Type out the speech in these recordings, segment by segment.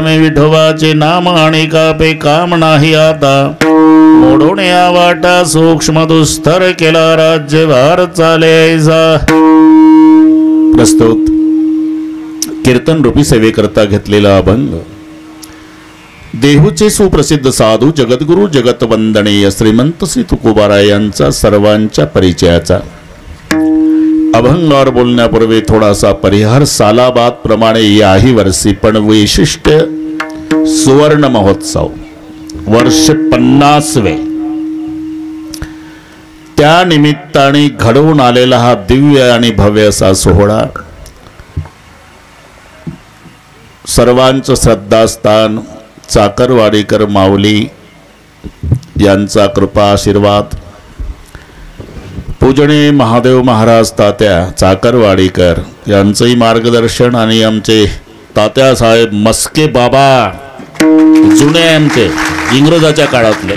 मी विठोबाचे नाम आणि कापे काम नाही आता. मोडून या वाटा सूक्ष्म दुस्तर केला राज्यभार चाले ऐसा. प्रस्तुत कीर्तन रूपी सेवेकरता घेतलेला अभंग देहूचे सुप्रसिद्ध साधू जगद्गुरु जगतवंदनीय श्रीमंत श्री तुकोबाराय यांचा सर्वांच्या परिचयाचा. अभंगावर बोलण्यापूर्वी थोडासा परिहार. सालाबाद प्रमाणे याही वर्षी पण वैशिष्ट्य सुवर्ण महोत्सव वर्ष 50वे. त्या निमित्ताने घडवून आलेला हा दिव्य आणि भव्य असा सोहळा सर्वांचं श्रद्धास्थान चाकरवाडीकर माऊली यांचा कृपा आशीर्वाद. पूजनीय महादेव महाराज तात्या चाकरवाडीकर यांचंही मार्गदर्शन आणि आमचे तात्या साहेब मस्के बाबा जुने आमचे इंग्रजाच्या काळातले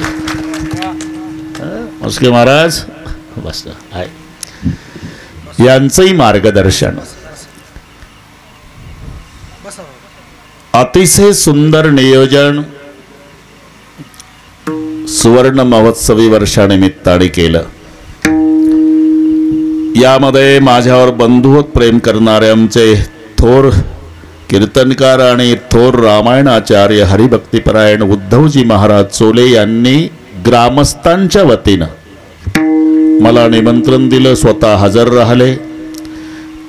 मस्के महाराज बस आहे यांचंही मार्गदर्शन. अतिशय सुंदर नियोजन सुवर्ण महोत्सवी वर्षानिमित्ताने केलं. यामध्ये माझ्यावर बंधुवत प्रेम करणारे आमचे थोर कीर्तनकार आणि थोर रामायणाचार्य हरिभक्तिपरायण उद्धवजी महाराज चोले यांनी ग्रामस्थांच्या वतीनं मला निमंत्रण दिलं. स्वतः हजर राहिले.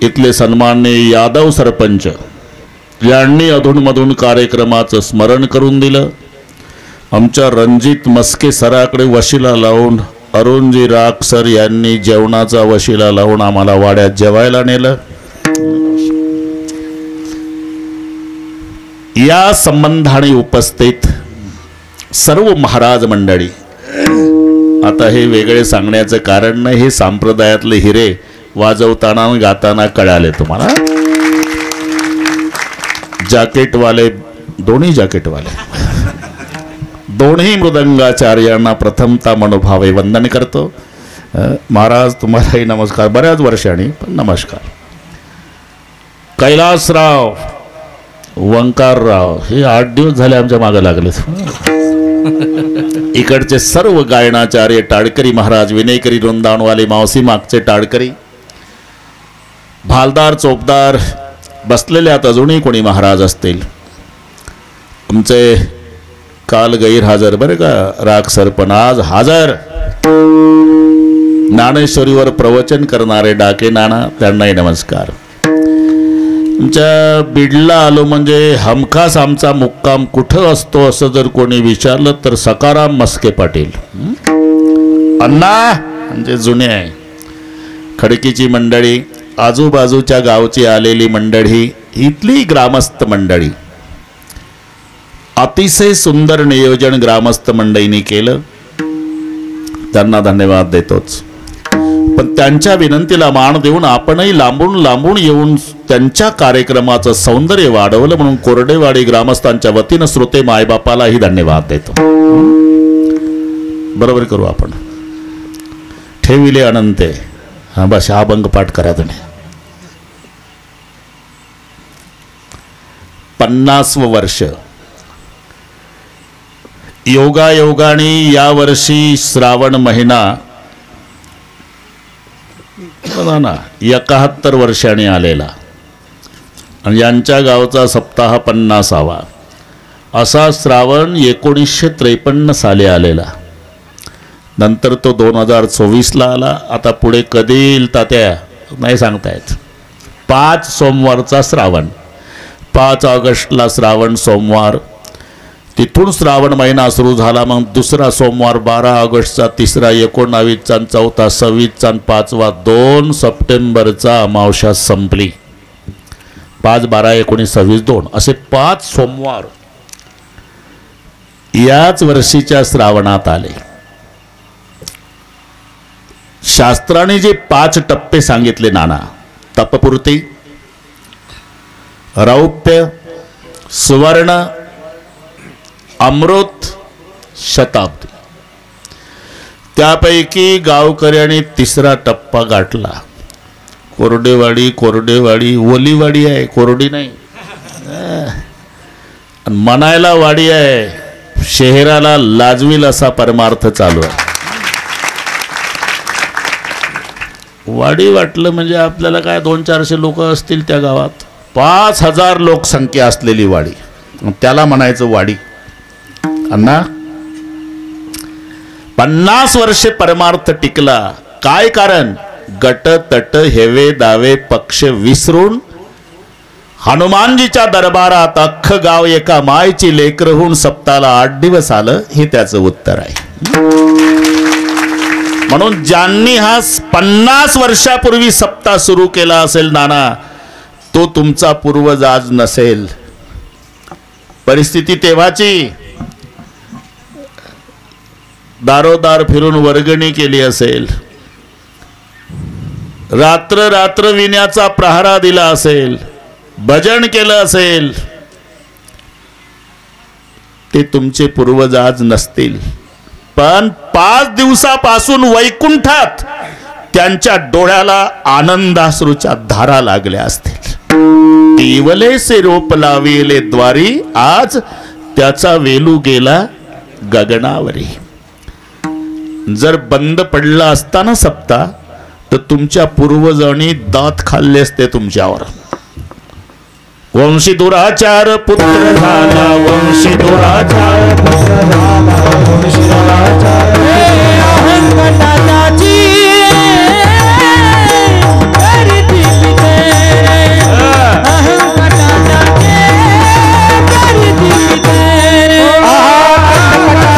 इथले सन्माननीय यादव सरपंच यांनी अधूनमधून कार्यक्रमाचं स्मरण करून दिलं. आमच्या रणजित मस्के सराकडे वशिला लावून अरुणजी राख सर यांनी जेवणाचा वशिला लावून आम्हाला वाड्यात जेवायला नेलं. या संबंधाने उपस्थित सर्व महाराज मंडळी. आता हे वेगळे सांगण्याचं कारण नाही. हे संप्रदायातले हिरे वाजवताना गाताना कळाले तुम्हाला. जॅकेटवाले दोन्ही जॅकेटवाले दोन्ही मृदंगाचार्यांना प्रथमता मनोभावे वंदन करतो. महाराज तुम्हालाही नमस्कार. बऱ्याच वर्षांनी पण नमस्कार. कैलासराव वंकारराव हे 8 दिवस झाले आमच्या मागे लागले. इकडचे सर्व गायनाचार्य टाळकरी महाराज विनयकरी वृंदावनवाले मावसी मागचे टाळकरी भालदार चोपदार बसलेल्यात अजूनही कोणी महाराज असतील. आमचे काल गैरहजर बरं का राख सर पण आज हजर ज्ञानेश्वरीवर प्रवचन करणारे डाके नाना त्यांनाही नमस्कार. आमच्या बीडला आलो म्हणजे हमखास आमचा मुक्काम कुठं असतो असं जर कोणी विचारलं तर सकाराम मस्के पाटील अण्णा म्हणजे जुने आहे. खडकीची मंडळी आजूबाजूच्या गावची आलेली मंडळी इथली ग्रामस्थ मंडळी अतिशय सुंदर नियोजन ग्रामस्थ मंडळींनी केलं. त्यांना धन्यवाद देतोच. पण त्यांच्या विनंतीला मान देऊन आपणही लांबून लांबून येऊन त्यांच्या कार्यक्रमाचं सौंदर्य वाढवलं म्हणून कोरडेवाडी ग्रामस्थांच्या वतीनं श्रोते मायबापालाही धन्यवाद देतो. बरोबर करू आपण. ठेविले अनंते हा बस हा अभंग पाठ करा तुम्ही. 50वं वर्ष योगायोगाने या वर्षी श्रावण महिना बघा ना 71 वर्षांनी आलेला आणि यांच्या गावचा सप्ताह 50वा असा श्रावण 1953 साली आलेला. नंतर तो 2024ला आला. आता पुढे कधी येईल तात्या नाही सांगता येत. 5 सोमवारचा श्रावण 5 ऑगस्टला श्रावण सोमवार. तिथून श्रावण महिना सुरू झाला. मग दुसरा सोमवार 12 ऑगस्टचा, तिसरा 19चा, चौथा 26चा, 5वा 2 सप्टेंबरचा अमावस्या संपली. 5, 12, 19, 26, 2 असे 5 सोमवार याच वर्षीच्या श्रावणात आले. शास्त्राने जे 5 टप्पे सांगितले नाना तपपूर्ती रौप्य सुवर्ण अमृत शताब्दी त्यापैकी गावकऱ्यांनी 3रा टप्पा गाठला. कोरडेवाडी कोरडेवाडी ओलीवाडी आहे कोरडी नाही. म्हणायला वाडी आहे, शहराला लाजवील असा परमार्थ चालू आहे. वाडी वाटलं म्हणजे आपल्याला काय 200-400 लोक असतील त्या गावात. 5000 लोकसंख्या असलेली वाडी, त्याला म्हणायचं वाडी. अण्णा 50 वर्षे परमार्थ टिकला. काय कारण? गट तट हेवे दावे पक्ष विसरून हनुमानजीच्या दरबारात अख्खं गाव एका मायची लेकर होऊन सप्ताला 8 दिवस आलं, हे त्याचं उत्तर आहे. म्हणून ज्यांनी हा 50 वर्षापूर्वी सप्ताह सुरू केला असेल नाना, तो तुमचा पूर्वज आज नसेल. परिस्थिती तेव्हाची, दारोदार फिरून वर्गणी केली असेल, रात्र रात्र विण्याचा प्रहारा दिला असेल, भजन केलं असेल. ते तुमचे पूर्वज आज नसतील. पण 5 दिवसापासून वैकुंठात त्यांच्या डोळ्याला आनंदाश्रूच्या धारा लागल्या असतील. केवलेसे रोप लाविले द्वारी, आज त्याचा वेलू गेला गगनावरी. जर बंद पडला असता ना सप्ताह, तर तुमच्या पूर्वजांनी दात खाल्ले असते तुमच्यावर. वंशी दुराचार पुत्र झाला, वंशी दुराचार पुत्र झाला, वंशी दुराचार अहंकटाची करती पितेरे, अहंकटाची करती पितेरे, अहंकटाची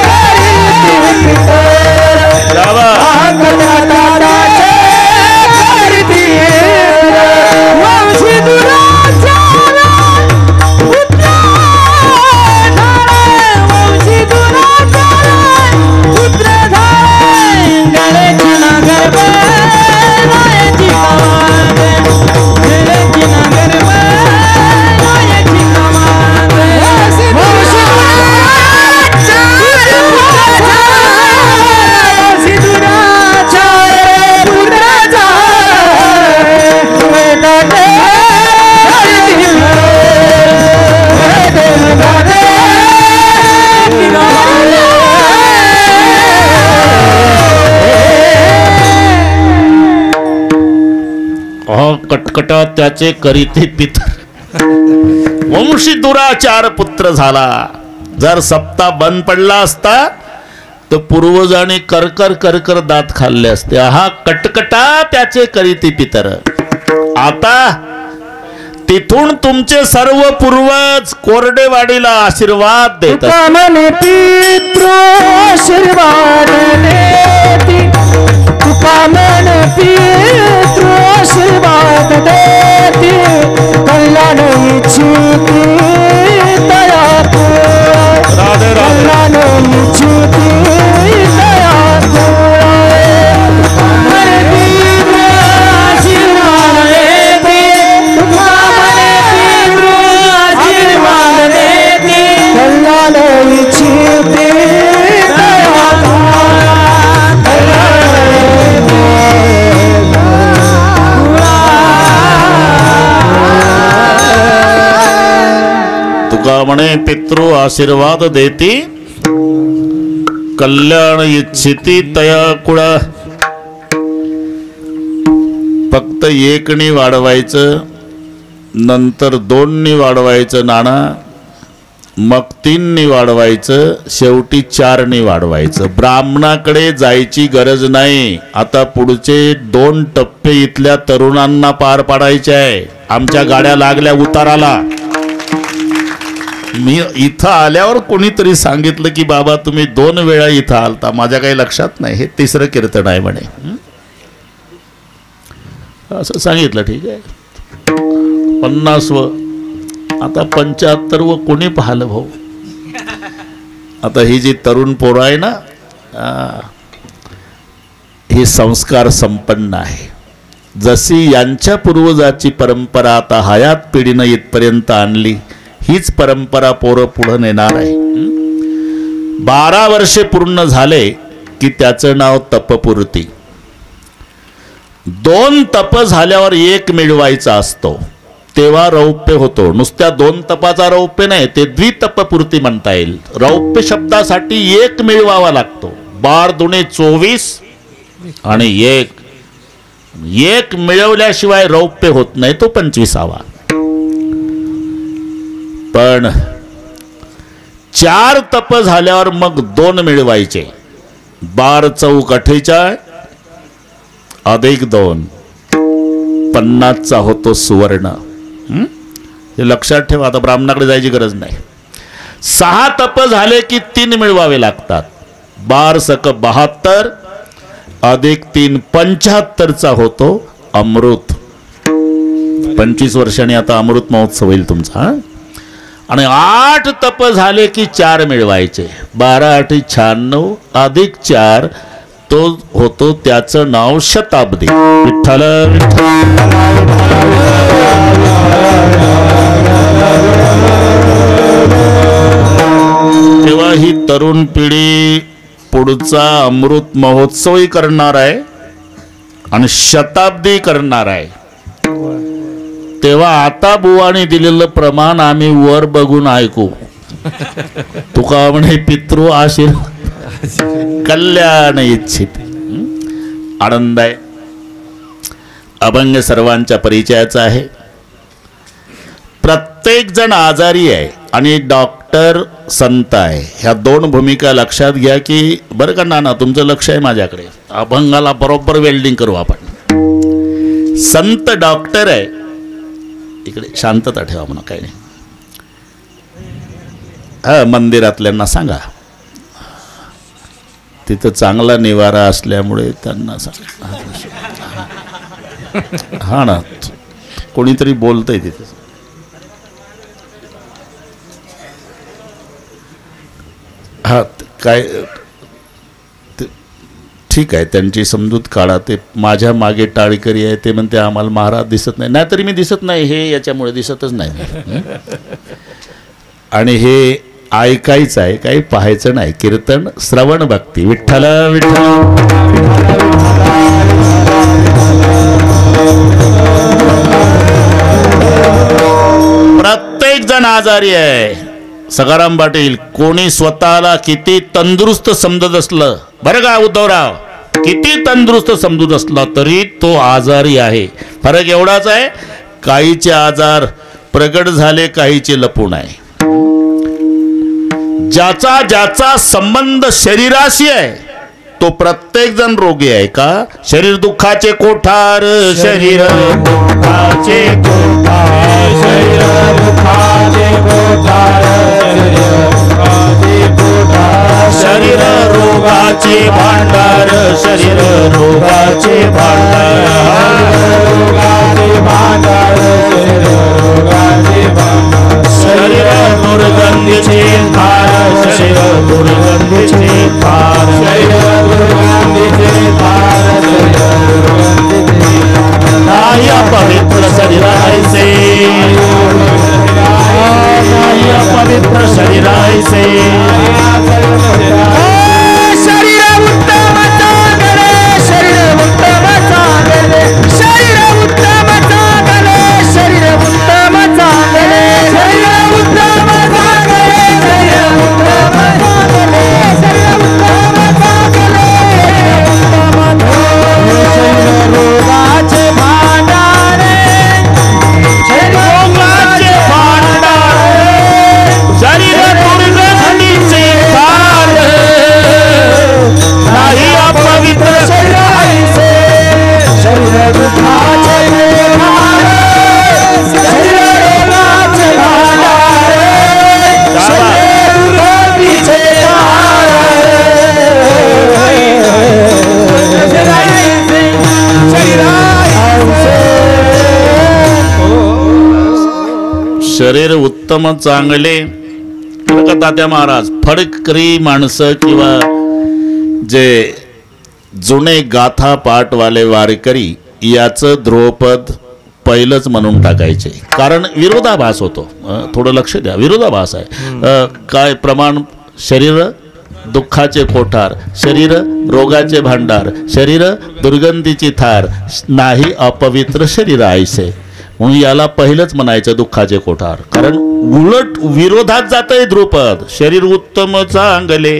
करती पितेरे, अहंकटाची करती वंशी दुराचार पुत्र झाला, वंशी दुराचार पुत्र झाला. गळ्याची नागर बायाची कमान, गळ्याची नागर बायाची कमान, वंशी दुराचार पुत्र कटकटा त्याचे करीते पितर, वंशी दुराचार पुत्र झाला. जर सप्ताह बंद पडला असता तर पूर्वजांनी करकर करकर दात खाल्ले असते. हा कटकटा त्याचे करीते पितर. आता तिथून तुमचे सर्व पूर्वज कोरडेवाडीला आशीर्वाद देतात. म्हणे पितृ आशीर्वाद देती, तुका म्हणे पितृ आशीर्वाद देती, कल्याण इच्छिती दया राधे राधे. कल्याण इच्छिती दया म्हणे पितृ आशीर्वाद देती, तुका म्हणे पितृ आशीर्वाद देती, कल्याण इच्छिती दया तुका म्हणे पितृ आशीर्वाद देती, कल्याण इच्छिती तया कुळा. फक्त 1नी वाढवायचं, नंतर 2नी वाढवायचं नाना, मग 3नी वाढवायचं, शेवटी 4नी वाढवायचं. ब्राह्मणाकडे जायची गरज नाही. आता पुढचे 2 टप्पे इथल्या तरुणांना पार पाडायचे आहे. आमच्या गाड्या लागल्या उताराला. मी इथं आल्यावर कोणीतरी सांगितलं की बाबा तुम्ही 2 वेळा इथं आलता. माझ्या काही लक्षात नाही. हे 3रं कीर्तन आहे म्हणे. असं सांगितलं. ठीक आहे. 50व, आता 75व कोणी पाहिलं भाऊ. आता ही जी तरुण पोरं आहे ना, ही संस्कार संपन्न आहे. जशी यांच्या पूर्वजाची परंपरा आता हयात पिढीनं इथपर्यंत आणली, हीच परंपरा पोरं पुढं नेणार आहे. 12 वर्षे पूर्ण झाले की त्याचं नाव तपपूर्ती. 2 तप झाल्यावर 1 मिळवायचा असतो. तेव्हा रौप्य होतो. नुसत्या 2 तपाचा रौप्य नाही, ते द्वितपपूर्ती म्हणता येईल. रौप्य शब्दासाठी 1 मिळवावा लागतो. 12 दुणे 24 आणि 1 मिळवल्याशिवाय रौप्य होत नाही, तो 25वा. पण 4 तप झाल्यावर मग 2 मिळवायचे. 12 चौक 48 अधिक 2 50चा होतो सुवर्ण. हे लक्षात ठेवा. आता ब्राह्मणाकडे जायची गरज नाही. 6 तप झाले की 3 मिळवावे लागतात. 12 सक 72 अधिक 3 75चा होतो अमृत. 25 वर्षांनी आता अमृत महोत्सव होईल तुमचा. आणि 8 तप झाले की 4 मिळवायचे. 12 8 96 अधिक 4 तो होतो, त्याचं नाव शताब्दी. विठ्ठल तेव्हा ही तरुण पिढी पुढचा अमृत महोत्सवही करणार आहे आणि शताब्दी करणार आहे. तेव्हा आता बुवाने दिलेलं प्रमाण आम्ही वर बघून ऐकू. तुका म्हणे पितृ आशीर्वाद कल्याण इच्छित. आनंद आहे. अभंग सर्वांच्या परिचयाचा आहे. प्रत्येक जण आजारी आहे आणि डॉक्टर संत आहे. ह्या 2 भूमिका लक्षात घ्या की बरं का नाना, तुमचं लक्ष आहे माझ्याकडे. अभंगाला बरोबर वेल्डिंग करू आपण. संत डॉक्टर आहे. इकडे शांतता ठेवा म्हणा, काही नाही. मंदिरातल्यांना सांगा, तिथं चांगला निवारा असल्यामुळे त्यांना सांगा. हा ना, कोणीतरी बोलतंय तिथे. हा काय ठीक आहे, त्यांची समजूत काढा. ते माझ्या मागे टाळकरी आहे, ते म्हणते आम्हाला महाराज दिसत नाही. नाहीतरी मी दिसत नाही, हे याच्यामुळे दिसतच नाही. आणि हे ऐकायचं आहे, काही पाहायचं नाही. कीर्तन श्रवण भक्ती. विठ्ठल विठ्ठल. प्रत्येक जण आजारी आहे. सखाराम पाटील, कोणी स्वतःला किती तंदुरुस्त समजत असलं, बरं का उद्धवराव, किती तंदुरुस्त समजत असला तरी तो आजारी आहे. फरक एवढाच आहे, काहीचे आजार प्रगट झाले, काहीचे लपून आहे. ज्याचा ज्याचा संबंध शरीराशी आहे तो प्रत्येक जण रोगी आहे का. शरीर दुःखाचे कोठार, शरीर दुःखाचे कोठार, शरीर दुःखाचे कोठार, शरीर रोगाचे भांडार, शरीर रोगाचे भांडार, शरीर दुर्गंधीचे धार, शरीर दुर्गंधीचे धार, शरीर दुर्गंधीचे धार, नाही पवित्र शरीराचे, नाही पवित्र शरीराचे. शरीर उत्तम चांगले, शरीर उत्तम चांगले, शरीर उत्तम चांगले, शरीर उत्तम चांगले, शरीर उत्तम चांगले, शरीर उत्तम चांगले, शरीर उत्तम चांगले, शरीर रोगाचे भांडारे, शरीर रोगाचे भांडारे, शरीर दुर्गंधीचे धार, नाही अपवित्र शरीराचे, शरीर दुःखाचे भांडार, शरीर रोगाचे भांडार, शरीर दुर्गंधीचे धार, शरीर उत्तम चांगले. तात्या महाराज, फडकरी माणसं किंवा जे जुने गाथा पाठवाले वारकरी याचं ध्रुवपद पहिलंच म्हणून टाकायचे, कारण विरोधाभास होतो. थोडं लक्ष द्या, विरोधाभास आहे. काय प्रमाण, शरीर दुःखाचे कोठार, शरीर रोगाचे भांडार, शरीर दुर्गंधीची थार, नाही अपवित्र शरीर आयसे. म्हणून याला पहिलंच म्हणायचं दुःखाचे कोठार, कारण उलट विरोधात जातंय द्रुपद. शरीर उत्तम चांगले.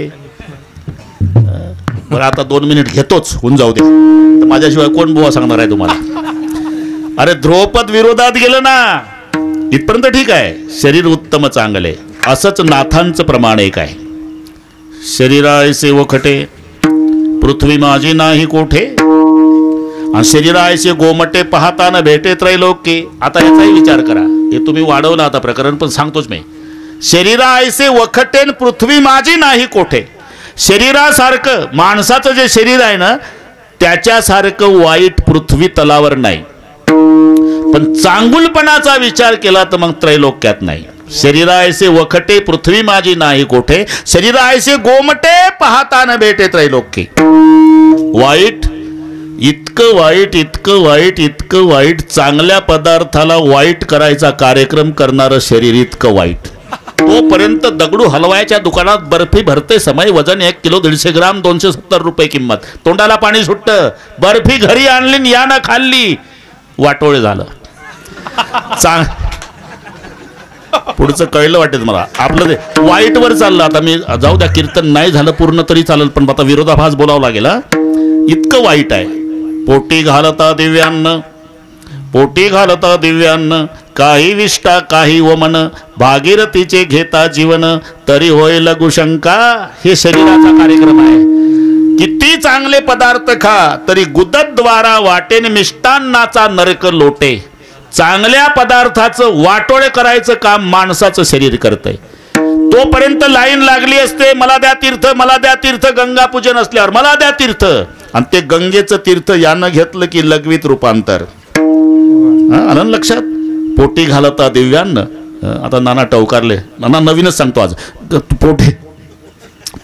बरं आता 2 मिनिट घेतोच, होऊन जाऊ दे. तर माझ्याशिवाय कोण बुवा सांगणार आहे तुम्हाला? अरे द्रौपद विरोधात गेलं ना, इथपर्यंत ठीक आहे. शरीर उत्तम चांगले, असंच नाथांचं प्रमाण एक आहे. शरीरायसे वखटे पृथ्वी माझी नाही कोठे, आणि शरीरायसे गोमटे पाहता न भेटे त्रैलोक्ये. आता याचाही विचार करा, हे तुम्ही वाढवलं आता प्रकरण, पण सांगतोच मी. शरीरायसे वखटेन पृथ्वी माझी नाही कोठे. शरीरासारखं माणसाचं जे शरीर आहे ना, त्याच्यासारखं वाईट पृथ्वी तलावर नाही. पण चांगुलपणाचा विचार केला तर मग त्रैलोक्यात नाही. शरीरायसे वखटे पृथ्वी माझी नाही कोठे, शरीरायसे गोमटे पाहता न भेटे त्रैलोक्ये. वाईट, इतकं वाईट, इतकं वाईट, इतकं वाईट, चांगल्या पदार्थाला वाईट करायचा कार्यक्रम करणारं शरीर इतकं वाईट. तोपर्यंत दगडू हलवायच्या दुकानात बर्फी भरते समय, वजन 1 किलो 150 ग्राम 270 रुपये किंमत. तोंडाला पाणी सुटतं. बर्फी घरी आणली यानं खाल्ली, वाटोळे झालं. पुढचं कळलं वाटेल मला. आपलं ते वाईट वर चाललं. आता मी जाऊ द्या, कीर्तन नाही झालं पूर्ण तरी चालेल, पण आता विरोधाभास बोलावं लागेल. इतकं वाईट आहे. पोटी घालता दिव्यान्न, पोटी घालता दिव्यान्न, काही विष्टा काही वमन, भागीरथीचे घेता जीवन, तरी होय लघुशंका. हे शरीराचा कार्यक्रम आहे. किती चांगले पदार्थ खा तरी गुदद्वारा वाटेन मिष्टान्नाचा नरक लोटे. चांगल्या पदार्थाचं वाटोळे करायचं काम माणसाचं शरीर करतंय. तोपर्यंत लाईन लागली असते, मला द्या तीर्थ, मला द्या तीर्थ. गंगा पूजन असल्यावर मला द्या तीर्थ, आणि ते गंगेचं तीर्थ यानं घेतलं की लघवीत रूपांतर. आनंद लक्षात. पोटी घालता दिव्यान्न. आता नाना टवकारले, नाना नवीनच सांगतो आज.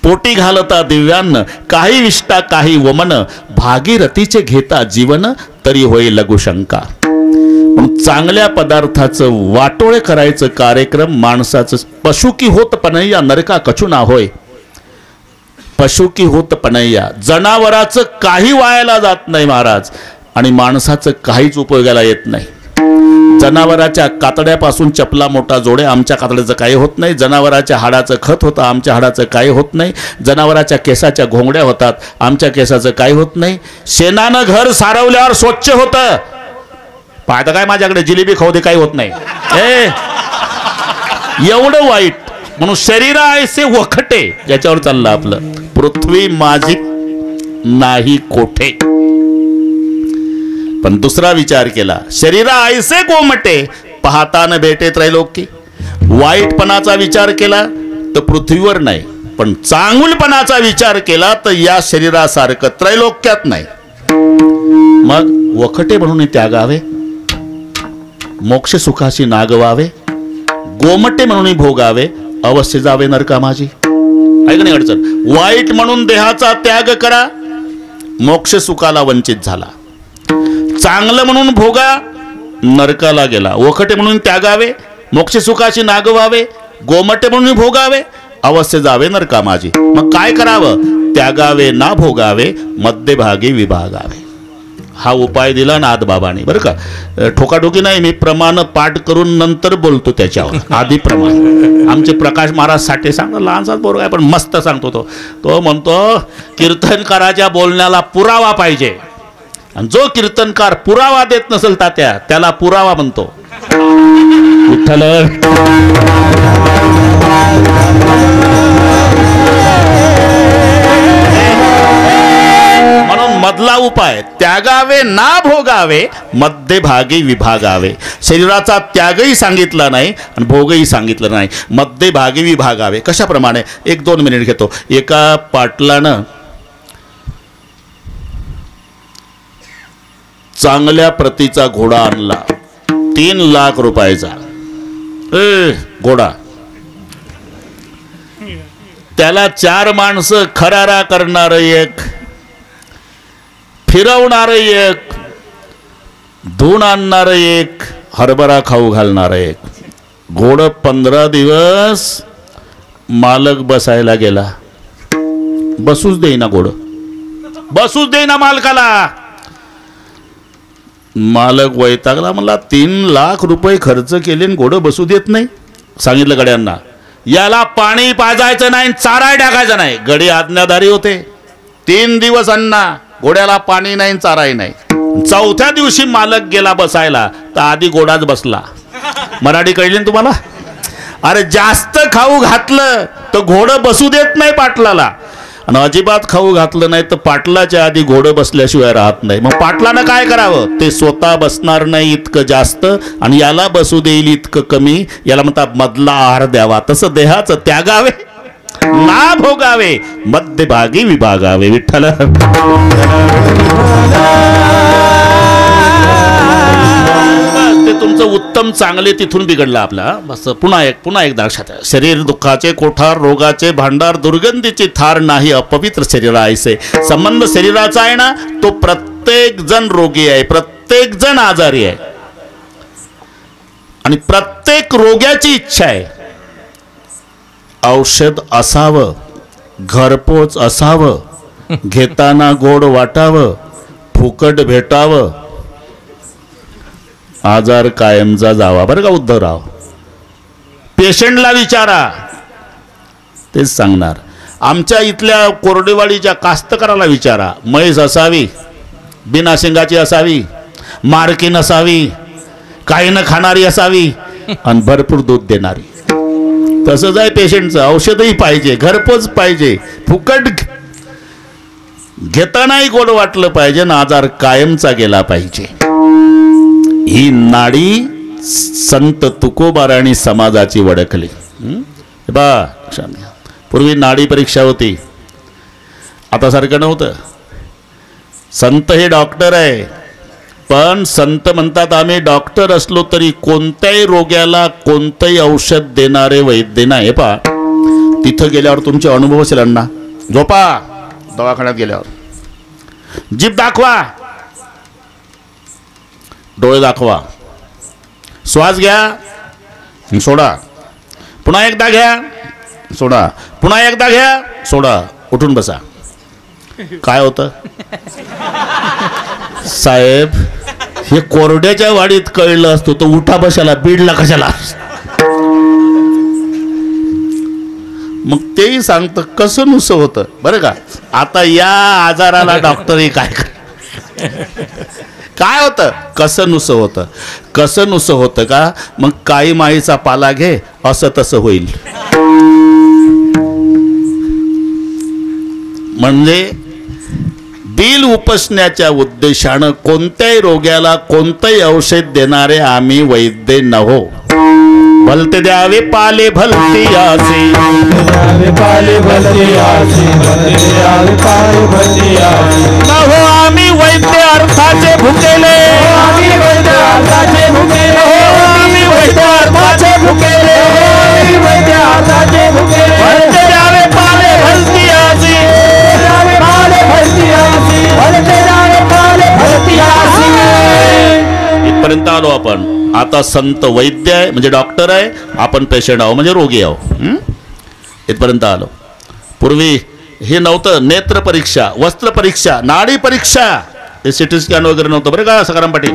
पोटी घालता दिव्यान्न, काही विष्टा काही वमन, भागीरथीचे घेता जीवन, तरी होय लघुशंका. पण चांगल्या पदार्थाचं वाटोळे करायचं कार्यक्रम माणसाचं. पशु की होत पनैया नरका कचुना होय. पशु की होत पनैया. जनावराचं काही वायाला जात नाही महाराज, आणि माणसाचं काहीच उपयोगाला येत नाही. जनावराच्या कातड्यापासून चपला मोठा जोडे, आमच्या कातड्याचं काही होत नाही. जनावराच्या हाडाचं खत होतं, आमच्या हाडाचं काही होत नाही. जनावराच्या केसाच्या घोंगड्या होतात, आमच्या केसाचं काही होत नाही. शेणानं घर सारवल्यावर स्वच्छ होतं. पाहता काय माझ्याकडे जिलेबी खाऊ दे, काही होत नाही. एवढं वाईट. म्हणून शरीरायसे वखटे, ज्याच्यावर चाललं आपलं. पृथ्वी माझी नाही कोठे. पण दुसरा विचार केला, शरीरायसे गोमटे पाहता न भेटे त्रैलोक्ये. वाईटपणाचा विचार केला तर पृथ्वीवर नाही, पण चांगुलपणाचा विचार केला तर या शरीरासारखं त्रैलोक्यात नाही. मग वखटे म्हणून त्यागावे, मोक्ष सुखाशी नागवावे, गोमटे म्हणून भोगावे, अवश्य जावे नरका माझी. ऐक नाही अडचण. वाईट म्हणून देहाचा त्याग करा, मोक्ष सुखाला वंचित झाला. चांगलं म्हणून भोगा, नरकाला गेला. वखटे म्हणून त्यागावे, मोक्ष सुखाशी नागवावे, गोमटे म्हणून भोगावे, अवश्य जावे नरका माझी. मग काय करावं? त्यागावे ना भोगावे, मध्यभागी विभागावे. हा उपाय दिला नाथबाबांनी. बरं का, ठोकाठोकी नाही, मी प्रमाण पाठ करून नंतर बोलतो त्याच्यावर. आधी प्रमाण आमचे प्रकाश महाराज साठे सांगतो, लहानसाच बोर आहे पण मस्त सांगतो. तो म्हणतो कीर्तनकाराच्या बोलण्याला पुरावा पाहिजे, आणि जो कीर्तनकार पुरावा देत नसेल तात्या, त्याला पुरावा म्हणतो. विठ्ठल. म्हणून मधला उपाय, त्यागावे ना भोगावे, मध्यभागी विभागावे. शरीराचा त्यागही सांगितला नाही आणि भोगही सांगितलं नाही, मध्यभागी विभागावे. कशाप्रमाणे? 1-2 मिनिट घेतो. एका पाटलानं चांगल्या प्रतीचा घोडा आणला, 3 लाख रुपयाचा घोडा. त्याला 4 माणसं खरारा करणार एक, फिरवणार एक, धुवून आणणार एक, हरभरा खाऊ घालणार एक. घोडं 15 दिवस मालक बसायला गेला, बसूच देईना. घोडं बसूच देईना मालकाला. मालक वैतागला, मला 3 लाख रुपये खर्च केले आणि घोडं बसू देत नाही. सांगितलं गड्यांना, याला पाणी पाजायचं नाही, चाराय टाकायचं नाही. गडी आज्ञाधारी होते. 3 दिवस अण्णा घोड्याला पाणी नाही, चाराय नाही. 4थ्या दिवशी मालक गेला बसायला, तर आधी घोडाच बसला. मराठी कळली ना तुम्हाला? अरे जास्त खाऊ घातलं तर घोडं बसू देत नाही पाटलाला, आणि अजिबात खाऊ घातलं नाही तर पाटलाच्या आधी घोडं बसल्याशिवाय राहत नाही. मग पाटलानं काय करावं? ते स्वतः बसणार नाही इतकं जास्त, आणि याला बसू देईल इतकं कमी. याला म्हणतात मधला आहार द्यावा. तसं देहाचं त्यागावे, ना भोगावे, मध्यभागी विभागावे. विठ्ठल ते तुमचं उत्तम चांगले तिथून बिघडलं आपला. बस पुन्हा एकदा लक्षात आहे. शरीर दुःखाचे कोठार, रोगाचे भांडार, दुर्गंधीची थार नाही अपवित्र शरीरायसे. संबंध शरीराचा आहे ना, तो प्रत्येक जण रोगी आहे, प्रत्येक जण आजारी आहे, आणि प्रत्येक रोग्याची इच्छा आहे औषध असावं, घरपोच असावं, घेताना गोड वाटावं, फुकट भेटावं, आजार कायमचा जावा. बरं का उद्धवराव? पेशंटला विचारा, तेच सांगणार. आमच्या इथल्या कोरडेवाडीच्या कास्तकाराला विचारा, म्हैस असावी, बिना शिंगाची असावी, मारकी नसावी, काही न खाणारी असावी, आणि भरपूर दूध देणारी. तसंच आहे पेशंटचं. औषधही पाहिजे, घरपोच पाहिजे, फुकट घेतानाही गोड वाटलं पाहिजे, ना आजार कायमचा गेला पाहिजे. ही नाडी संत तुकोबाराणी समाजाची वडकली. बा पूर्वी नाडी परीक्षा होती, आता सारखं नव्हतं. संत हे डॉक्टर आहे, पण संत म्हणतात आम्ही डॉक्टर असलो तरी कोणत्याही रोग्याला कोणतंही औषध देणारे वैद्य नाही. पा तिथं गेल्यावर तुमचे अनुभव असेल अण्णा. झोपा दवाखान्यात गेल्यावर, जीभ दाखवा, डोळे दाखवा, श्वास घ्या सोडा, पुन्हा एकदा घ्या सोडा, पुन्हा एकदा घ्या सोडा, उठून बसा. काय होतं साहेब? हे कोरड्याच्या वाडीत कळलं असतो तो उठा बशाला, बीडला कशाला? मग तेही सांगतं कसं नुसतं होतं. बरं का? आता या आजाराला डॉक्टरही काय होतं? कसं नुसं होतं. कसं नुसं होतं का? मग काही माईचा पाला घे, असं तसं होईल. म्हणजे बिल उपसण्याच्या उद्देशानं कोणत्याही रोग्याला कोणतंही औषध देणारे आम्ही वैद्य नव्हो. भलते द्यावे पाले भलती आसे, नव्हो आम्ही वैद्य अर्थाचे भुकेले, आम्ही वैद्य अर्थाचे भुकेले, आम्ही वैद्य अर्थाचे भुकेले, वैद्य अर्थाचे भुकेले. भलते द्यावे पाले भलती आसे, पाले भलती आसे, भलते द्यावे पाले भलती आसे. इथपर्यंत आलो आपण. आता संत वैद्य आहे म्हणजे डॉक्टर आहे, आपण पेशंट आहो म्हणजे रोगी आहो. इथपर्यंत आलो. पूर्वी हे नव्हतं. नेत्र परीक्षा, वस्त्र परीक्षा, नाडी परीक्षा, हे सिटी स्कॅन वगैरे नव्हतं. बरं का सकाराम पाटील?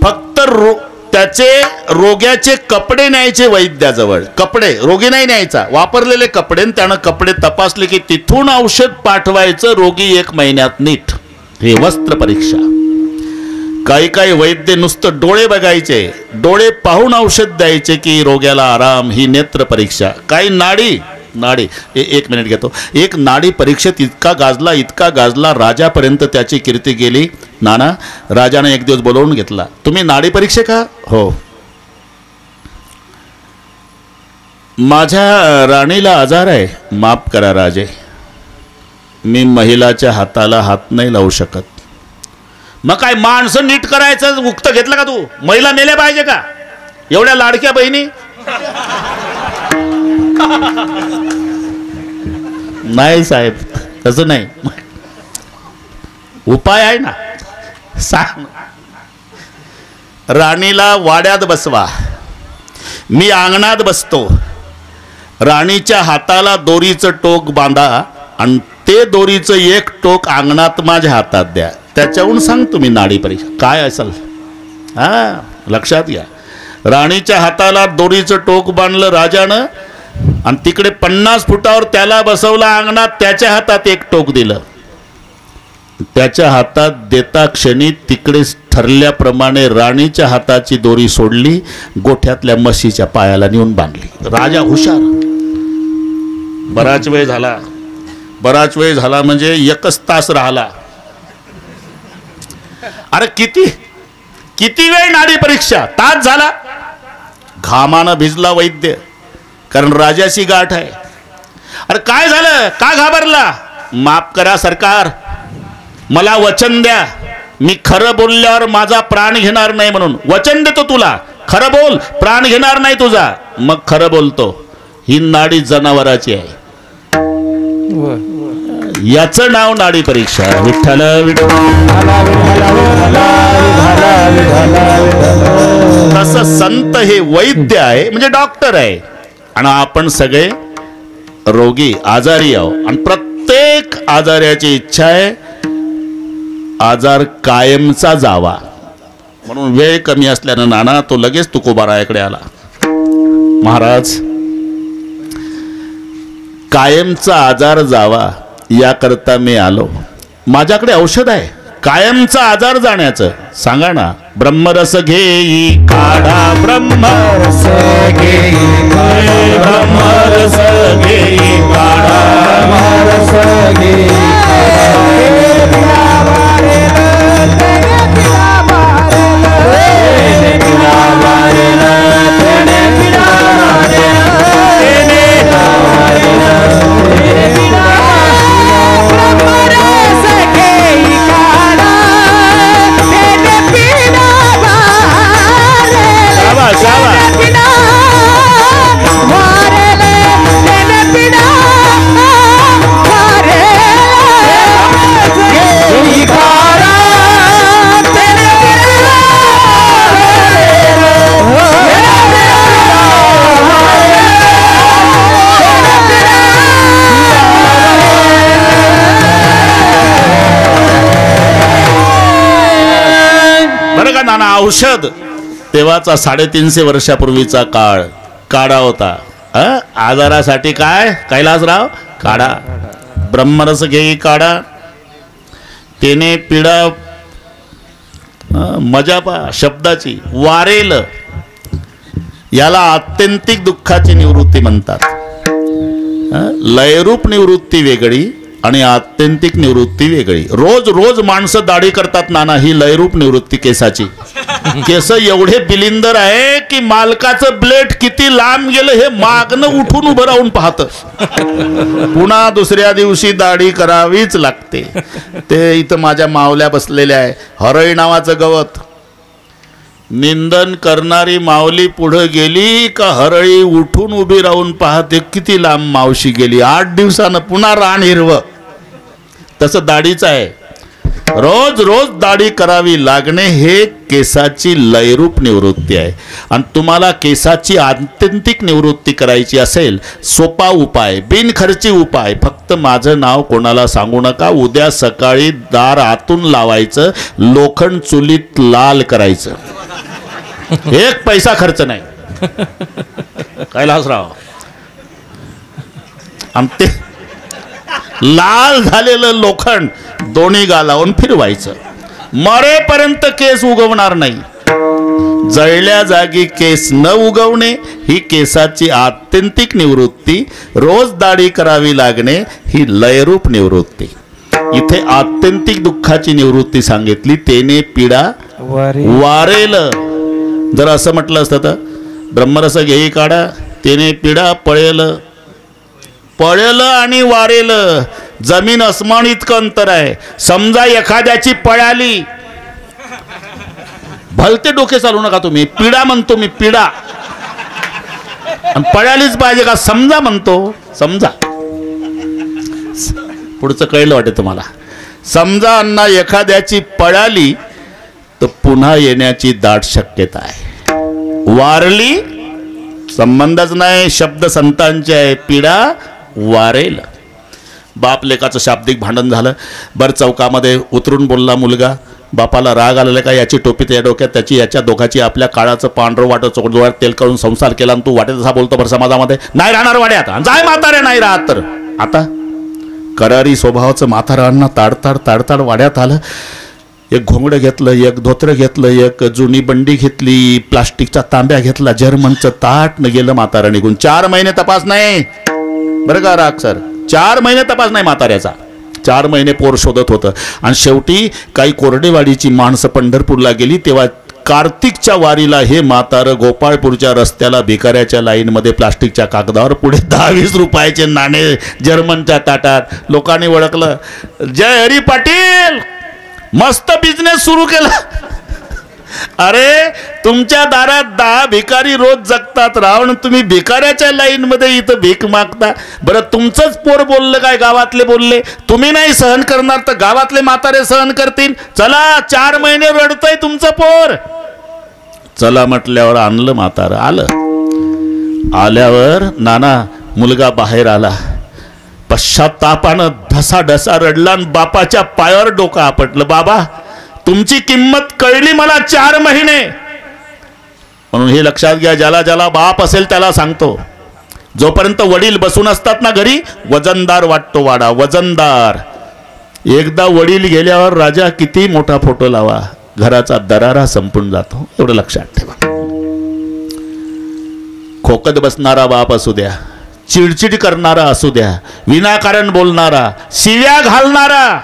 फक्त त्याचे रोग्याचे कपडे न्यायचे वैद्याजवळ. कपडे रोगी नाही न्यायचा, वापरलेले कपडे. त्यानं कपडे तपासले की तिथून औषध पाठवायचं रोगी 1 महिन्यात नीट. हे वस्त्र परीक्षा. काही काही वैद्य नुसतं डोळे बघायचे, डोळे पाहून औषध द्यायचे की रोग्याला आराम. ही नेत्र परीक्षा. काही नाडी 1 मिनिट घेतो. एक नाडी परीक्षेत इतका गाजला राजापर्यंत त्याची कीर्ती गेली. नाना राजाने एक दिवस बोलवून घेतला. तुम्ही नाडी परीक्षा का? हो. माझ्या राणीला आजार आहे, माफ करा राजे, मी महिलाच्या हाताला हात नाही लावू शकत. मग काय माणसं नीट करायचं उक्त घेतलं का तू? महिला मेल्या पाहिजे का? एवढ्या लाडक्या बहिणी? नाही साहेब, तसं नाही. उपाय आहे ना, सांग. राणीला वाड्यात बसवा, मी अंगणात बसतो. राणीच्या हाताला दोरीचं टोक बांधा आणि ते दोरीचं एक टोक अंगणात माझ्या हातात द्या. त्याच्याहून सांगतो मी नाडी परीक्षा काय असेल. हा लक्षात घ्या. राणीच्या हाताला दोरीचं टोक बांधलं राजानं आणि तिकडे 50 फुटावर त्याला बसवला अंगणात. त्याच्या हातात एक टोक दिलं. त्याच्या हातात देता क्षणी तिकडे ठरल्याप्रमाणे राणीच्या हाताची दोरी सोडली, गोठ्यातल्या म्हशीच्या पायाला नेऊन बांधली. राजा हुशार. बराच वेळ झाला म्हणजे 1 तास राहिला. अरे किती वेळ नाडी परीक्षा? तास झाला. घामानं भिजला वैद्य, कारण राजाची गाठ आहे. अरे काय झालं? का घाबरला? माफ करा सरकार, मला वचन द्या, मी खरं बोलल्यावर माझा प्राण घेणार नाही म्हणून. वचन देतो तुला, खरं बोल, प्राण घेणार नाही तुझा. मग खरं बोलतो. ही नाडी जनावराची आहे. याचं नाव नाडी परीक्षा. विठ्ठल तसं संत हे वैद्य आहे, म्हणजे डॉक्टर आहे. आणि आपण सगळे रोगी आजारी आहोत. आणि प्रत्येक आजाराची इच्छा आहे आजार कायमचा जावा. म्हणून वेळ कमी असल्यानं नाना तो लगेच तुकोबारायाकडे आला. महाराज, कायमचा आजार जावा याकरता मी आलो. माझ्याकडे औषध आहे कायमचा आजार जाण्याचं. सांगा ना. ब्रह्मरस घेई काढा, ब्रह्मरस घेई काढा, ब्रह्मरस घेई काढा, ब्रह्मरस घेई औषध. तेव्हाचा 350 वर्षापूर्वीचा काढा होता. आजारासाठी काय कैलासराव? काढा. ब्रह्मरस घेई काढा, तेने पिढा. मजा पा शब्दाची. वारेल याला आत्यंतिक दुःखाची निवृत्ती म्हणतात. लयरूप निवृत्ती वेगळी आणि आत्यंतिक निवृत्ती वेगळी. रोज माणसं दाढी करतात नाना, ही लयरूप निवृत्ती केसाची. केस एवढे बिलिंदर आहे की मालकाचं ब्लेड किती लांब गेलं हे मागणं उठून उभं राहून पाहत. पुन्हा दुसऱ्या दिवशी दाढी करावीच लागते. ते इथं माझ्या मावल्या बसलेल्या आहे. हरळी नावाचं गवत. निंदन करणारी माऊली पुढे गेली का हरळी उठून उभी राहून पाहते किती लांब मावशी गेली. 8 दिवसानं पुन्हा रान हिरवं. तसं दाढीचं आहे. रोज दाढी करावी लागणे हे केसाची लयरूप निवृत्ती आहे. आणि तुम्हाला केसाची आत्यंतिक निवृत्ती करायची असेल, सोपा उपाय, बिनखर्ची उपाय. फक्त माझं नाव कोणाला सांगू नका. उद्या सकाळी दार आतून लावायचं, लोखंड चुलीत लाल करायचं. 1 पैसा खर्च नाही. कैलासराव, आमते लाल झालेलं लोखंड दोन्ही गालावून फिरवायचं. मरेपर्यंत केस उगवणार नाही. जळल्या जागी केस न उगवणे ही केसाची आत्यंतिक निवृत्ती. रोज दाढी करावी लागणे ही लयरूप निवृत्ती. इथे आत्यंतिक दुःखाची निवृत्ती सांगितली. तेने पिढा वारेल. जर असं म्हटलं असतं तर ब्रह्मरस घेई काढा, तेने पिढा पळेल. आणि वारेल जमीन अस्मान इतकं अंतर आहे. समजा एखाद्याची पळाली, भलते डोके चालू नका तुम्ही. पिढा म्हणतो मी, पिढा. पळालीच पाहिजे का? समजा म्हणतो. समजा, पुढचं कळलं वाटतं तुम्हाला. समजा अण्णा एखाद्याची पळाली तर पुन्हा येण्याची दाट शक्यता आहे. वारली संबंधच नाही. शब्द संतांचे आहे. पिढा वारेल. बाप लेकाचं शाब्दिक भांडण झालं. बरं चौकामध्ये उतरून बोलला मुलगा. बापाला राग आलेला का याची टोपी त्या डोक्यात त्याची याच्या दोघाची आपल्या काळाचं पांढरं वाटं चोडोळ्यात तेल करून संसार केला आणि तू वाटेत असा बोलतो बरं समाजामध्ये. नाही राहणार वाड्यात जाय म्हातारे नाही राहत तर. आता करारी स्वभावाचं म्हातारं अण्णा ताडताड वाड्यात आलं. एक घोंगडं घेतलं, एक धोत्रं घेतलं, एक जुनी बंडी घेतली, प्लास्टिकचा तांब्या घेतला, जर्मनचं ताट न गेलं म्हातारं निघून. 4 महिने तपास नाही बरं का राग सर, 4 महिने तपास नाही म्हाताऱ्याचा. 4 महिने पोर शोधत होतं. आणि शेवटी काही कोरडेवाडीची माणसं पंढरपूरला गेली तेव्हा कार्तिकच्या वारीला हे म्हातारं गोपाळपूरच्या रस्त्याला भिकाऱ्याच्या लाईनमध्ये प्लास्टिकच्या कागदावर पुढे 10-20 रुपयाचे नाणे जर्मनच्या ताटात. लोकांनी ओळखलं, जय हरी पाटील मस्त बिझनेस सुरू केला. अरे तुमच्या दारात 10 भिकारी रोज जगतात राहून तुम्ही भिकाऱ्याच्या लाईन मध्ये इथं भीक मागता. बरं तुमचंच पोर बोललं काय, गावातले बोलले, तुम्ही नाही सहन करणार तर गावातले म्हातारे सहन करतील. चला 4 महिने रडतय तुमचं पोर. चला म्हटल्यावर आणलं म्हातारं. आल्यावर नाना मुलगा बाहेर आला. पश्चात्तापानं ढसा रडला आणि बापाच्या पायावर डोकं आपटलं. बाबा तुमची किंमत कळली मला 4 महिने. म्हणून हे लक्षात घ्या, ज्याला बाप असेल त्याला सांगतो, जोपर्यंत वडील बसून असतात ना घरी, वजनदार वाटतो वाडा, वजनदार. एकदा वडील गेल्यावर राजा किती मोठा फोटो लावा, घराचा दरारा संपून जातो. एवढं लक्षात ठेवा. खोकत बसणारा बाप असू द्या, चिडचिड करणारा असू द्या, विनाकारण बोलणारा, शिव्या घालणारा,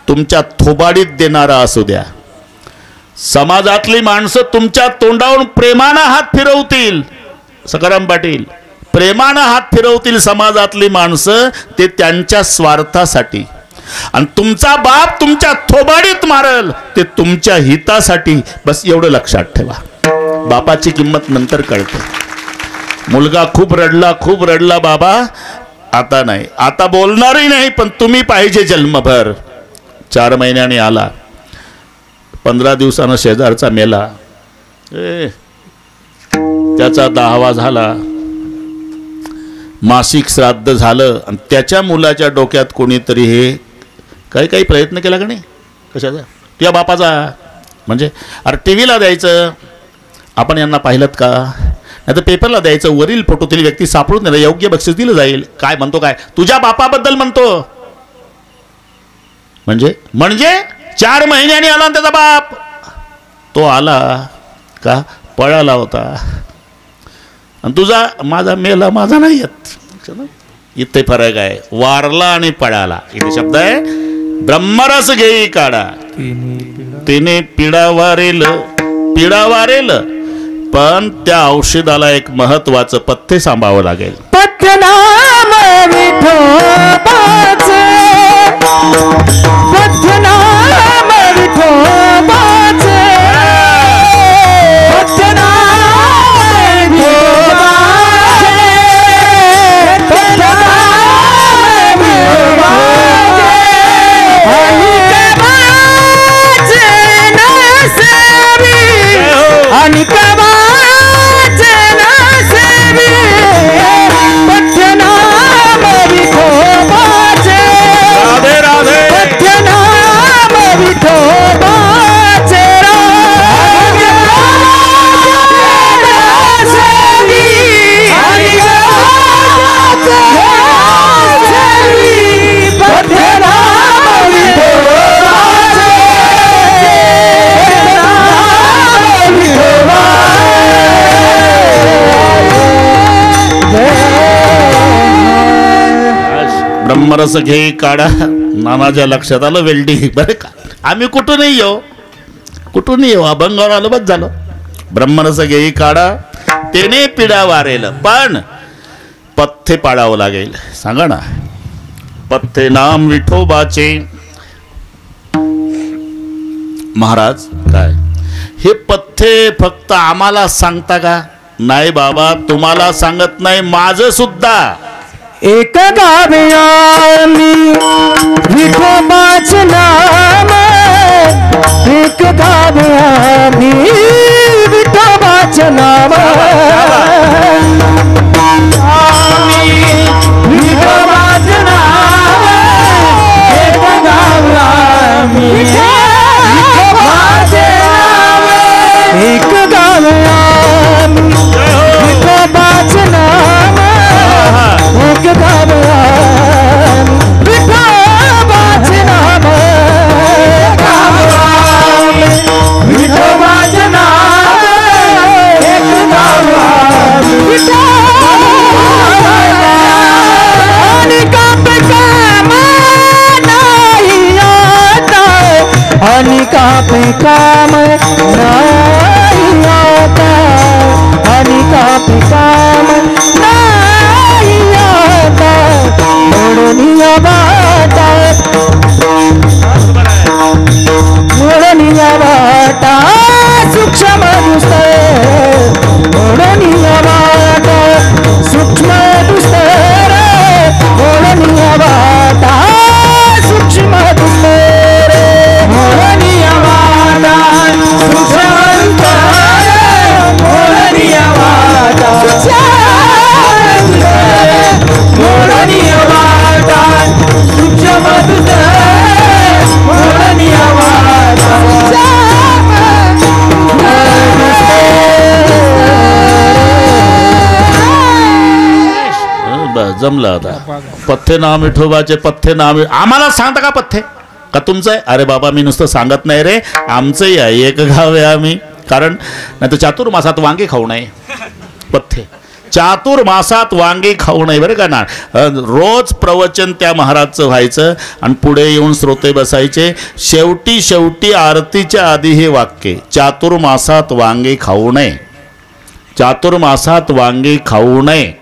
तुमच्या थोबाडीत देणारा असू द्या, समाजातली माणसं तुमच्या तोंडावरून प्रेमानं हात फिरवतील. सकाराम पाटील, प्रेमानं हात फिरवतील समाजातली माणसं, ते त्यांच्या स्वार्थासाठी. आणि तुमचा बाप तुमच्या थोबाडीत मारल, ते तुमच्या हितासाठी. बस एवढं लक्षात ठेवा. बापाची किंमत नंतर कळते. मुलगा खूप रडला बाबा, आता नाही, आता बोलणारही नाही, पण तुम्ही पाहिजे जन्मभर. 4 महिन्याने आला. 15 दिवसानं शेजारचा मेला. त्याचा 10वा झाला. मासिक श्राद्ध झालं आणि त्याच्या मुलाच्या डोक्यात कोणीतरी हे काही प्रयत्न केला का नाही कशाचा, तुझ्या बापाचा. म्हणजे अरे टीव्हीला द्यायचं, आपण यांना पाहिलं का, नाही तर पेपरला द्यायचं, वरील फोटोतील व्यक्ती सापडून नाही, योग्य बक्षीस दिलं जाईल. काय म्हणतो, काय तुझ्या बापाबद्दल म्हणतो. म्हणजे 4 महिन्यांनी आला त्याचा बाप. तो आला का पळाला होता. आणि तुझा माझा मेला, माझा नाही येत. इथे फरक आहे, वारला आणि पळाला. इथे शब्द आहे ब्रह्मरस घेई काढा, तिने पिढा वारेल. पण त्या औषधाला एक महत्वाचं पथ्य सांभाळावं लागेल. पथ्यनाम विठोबाचे, पथ्यनाम विठोबाचे, पथ्यनाम विठोबाचे, पथ्यनाम विठोबाचे. आणि कवाचे नसेबी, पथ्यनाम विठोबाचे, राधे राधे, पथ्यनाम विठोबाचे. ब्रह्मरस घे काढा. नानाच्या लक्षात आलं वेल्डिंग. बरं का, आम्ही कुठूनही येऊ, अभंगावर आलो बस झालं. ब्रह्मरस घे काढा, तेने पिढा वारेल. पण पथ्य पाळावं लागेल. सांगा ना, पथ्य नाम विठोबाचे. महाराज काय हे पथ्य फक्त आम्हाला सांगता का? नाही बाबा, तुम्हाला सांगत नाही, माझं सुद्धा. एक गावी आम्ही विठोबाचे नाम, एक गावी आम्ही विठोबाचे नाम, आम्ही विठोबाचे नाम, काम नाही आता आणि कापी काम नाही आता म्हणून या वाटा म्हणून या वाटा सूक्ष्म दुसरे म्हणून या वाटा सूक्ष्म दुसरे म्हणून या वाटा सूक्ष्म दुसरे म्हणून या वाटा सूक्ष्म म्हणून या वाटा म्हणून या वाटा सूक्ष्म दुसरे म्हणून या वाटा जमला आता. पथ्य नाम विठोबाचे पथ्य नाम आम्हाला सांगता का पथ्य का तुमचं आहे? अरे बाबा मी नुसतं सांगत नाही रे, आमचंही आहे, एक गाव आहे आम्ही. कारण नाही तर चातुर्मासात वांगे खाऊ नये पथ्य. चातुर्मासात वांगे खाऊ नये बरं का ना. रोज प्रवचन त्या महाराजचं व्हायचं आणि पुढे येऊन श्रोते बसायचे. शेवटी शेवटी आरतीच्या आधी हे वाक्य, चातुर्मासात वांगे खाऊ नये, चातुर्मासात वांगे खाऊ नये.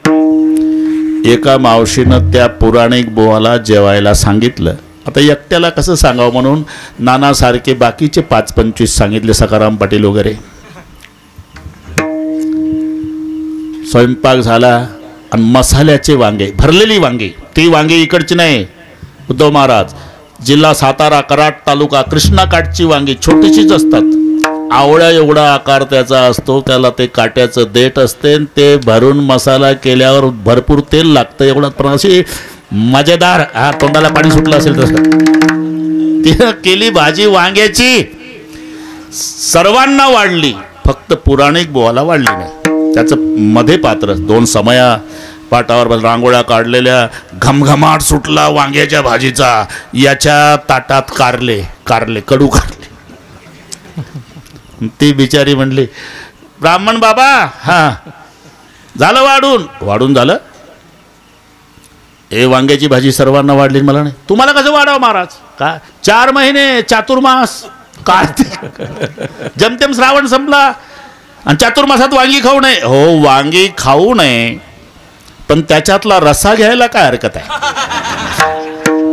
एका मावशीनं त्या पुराणिक बुवाला जेवायला सांगितलं. आता एकट्याला कसं सांगावं म्हणून नानासारखे बाकीचे 5-25 सांगितले, सखाराम पाटील वगैरे. स्वयंपाक झाला आणि मसाल्याचे वांगे, भरलेली वांगे, ती वांगे इकडची नाही. उद्धव महाराज जिल्हा सातारा, कराड तालुका, कृष्णाकाठची वांगी छोटीशीच असतात. आवळ्या एवढा आकार त्याचा असतो, त्याला ते काट्याचं देठ असते. ते भरून मसाला केल्यावर भरपूर तेल लागतं एवढं, पण अशी मजेदार, हा तोंडाला पाणी सुटलं असेल तसं. तिनं केली भाजी वांग्याची, सर्वांना वाढली, फक्त पुराणिक बुवाला वाढली नाही. त्याचं मध्ये पात्र 2 समया पाटावर रांगोळ्या काढलेल्या, घमघमाट सुटला वांग्याच्या भाजीचा. याच्या ताटात कारले कडू कारले. ती बिचारी म्हणली, ब्राह्मण बाबा हा झालं वाढून झालं. ए वांग्याची भाजी सर्वांना वाढली, मला नाही. तुम्हाला कसं वाढावं महाराज? का 4 महिने चातुर्मास काय जमतेम श्रावण संपला आणि चातुर्मासात वांगी खाऊ नये. हो वांगी खाऊ नये, पण त्याच्यातला रस्सा घ्यायला काय हरकत आहे?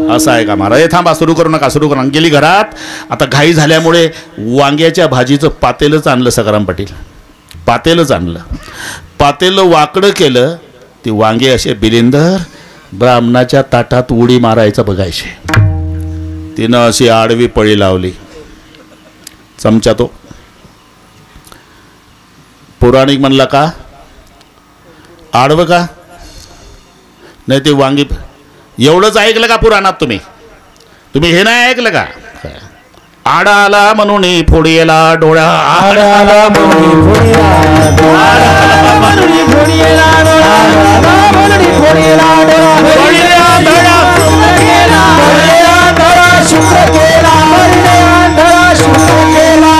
असं आहे का महाराज? थांबा, सुरू करू नका, सुरू करू. गेली घरात. आता घाई झाल्यामुळे वांग्याच्या भाजीचं पातेलच आणलं सखाराम पाटील. पातेलच आणलं. पातेलं वाकडं केलं, ती वांगे असे बिलिंदर ब्राह्मणाच्या ताटात उडी मारायचं बघायचे. तिनं अशी आडवी पळी लावली. चमचा तो पौराणिक म्हणला का आडवं का नाही? ते वांगी एवढंच ऐकलं का पुराणात? तुम्ही हे नाही ऐकलं का? आडा आला म्हणून फोडीला डोळा, आडाला म्हणून फोडीला डोळा, आडाला म्हणून फोडीला डोळा, आडाला म्हणून फोडीला डोळा, फोडीला डोळा शुक्र केला, शुक्र केला.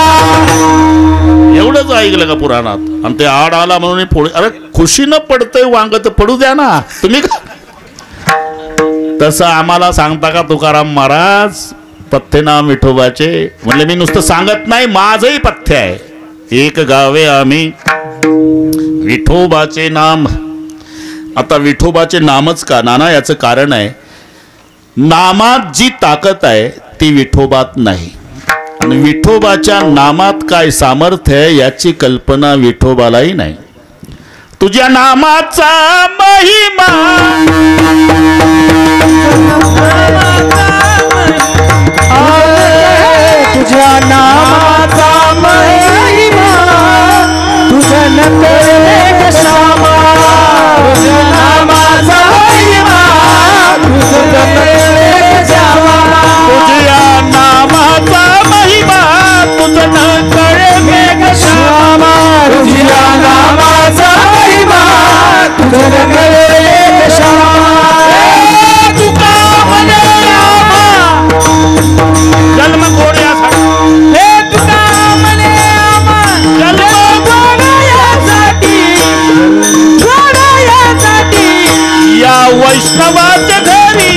एवढंच ऐकलं का पुराणात? आणि ते आड आला म्हणून फोडी. अरे खुशीनं पडतंय वांग तर पडू द्या ना तुम्ही का? तसं आम्हाला सांगता का तुकाराम महाराज? पथ्य नाम विठोबाचे. म्हणले मी नुसतं सांगत नाही, माझंही पथ्य आहे. एक गावे आम्ही विठोबाचे नाम. आता विठोबाचे नामच का नाना? याचं कारण आहे, नामात जी ताकद आहे ती विठोबात नाही. आणि विठोबाच्या नामात काय सामर्थ्य आहे याची कल्पना विठोबालाही नाही. तुझ्या नामाचा महिमा, तुझ्या नामाचा महिमा, तुझ्या नकळे श्यामा, तुझ्या नामाचा महिमा, तुझ्या नकळे श्यामा, तुझ्या नामाचा महिमा, तुझं नकळे श्यामा, तुझ्या नामाचा महिमा, तुझ्या नकळे श्यामा. तुका म्हणे जन्म गोड्यासाठी, हे तुका म्हणे जन्म गोड्यासाठी, गोड्यासाठी या वैष्णवाच्या घरी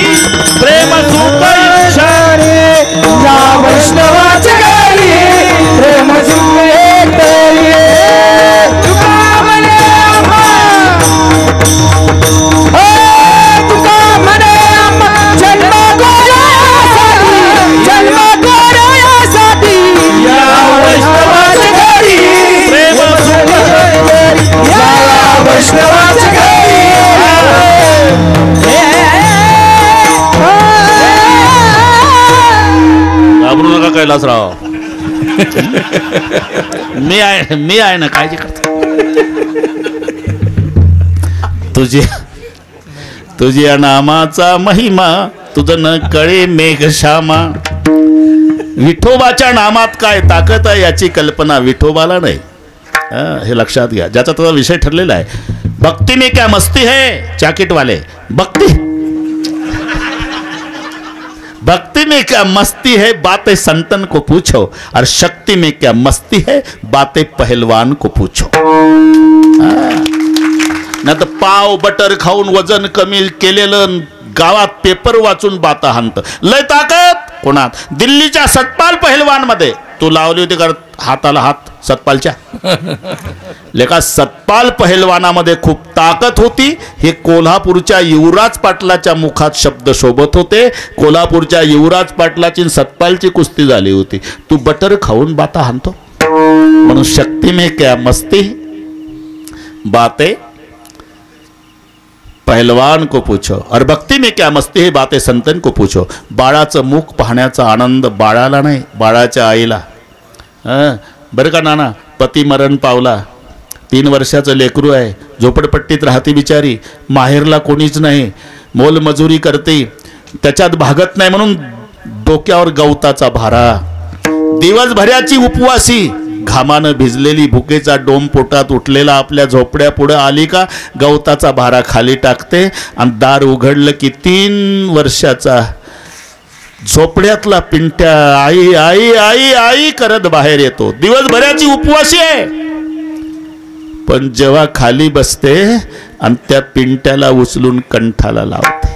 प्रेम सुख रे, या वैष्णवाच्या घरी कैलासराव. मी आहे ना, काळजी करतो. तुझ्या नामाचा महिमा तुझं न कळे मेघश्यामा. विठोबाच्या नामात काय ताकद आहे याची कल्पना विठोबाला नाही. हे लक्षात घ्या. ज्याचा त्याचा विषय ठरलेला आहे. भक्ति में क्या मस्ती है जैकेट वाले. भक्ति में क्या मस्ती है बातें संतन को पूछो, और शक्ति में क्या मस्ती है बातें पहलवान को पूछो. ना तर पाव बटर खाऊन वजन कमी केलेलं गावात पेपर वाचून बाता हाणत. लय ताकद कोणात? दिल्लीच्या सतपाल पहलवान मध्ये. तू लावली होती का हाताला हात सतपालच्या? लेका सतपाल पहलवानामध्ये खूप ताकद होती. हे कोल्हापूरच्या युवराज पाटलाच्या मुखात शब्द शोभत होते. कोल्हापूरच्या युवराज पाटलाची सतपालची कुस्ती झाली होती. तू बटर खाऊन बाता हाणतो. म्हणून शक्ती में क्या मस्ती बातें पहलवान को पूछो, और भक्ति में क्या मस्ती है बातें संतन को पूछो. बाळाचं मुख पाहण्याचा आनंद बाळाला नाही, बाळाच्या आईला. बरं का नाना, पती मरण पावला, 3 वर्षाचं लेकरू आहे, झोपडपट्टीत राहते बिचारी, माहेरला कोणीच नाही, मोलमजुरी करते, त्याच्यात भागत नाही म्हणून डोक्यावर गवताचा भारा. दिवसभराची उपवासी, घामानं भिजलेली, भुकेचा डोम पोटात उठलेला, आपल्या झोपड्या पुढे आली का गवताचा भारा खाली टाकते, आणि दार उघडलं की 3 वर्षाचा झोपड्यातला पिंट्या आई आई आई आई करत बाहेर येतो. दिवसभराची उपवासी आहे, पण जेव्हा खाली बसते आणि त्या पिंट्याला उचलून कंठाला लावते.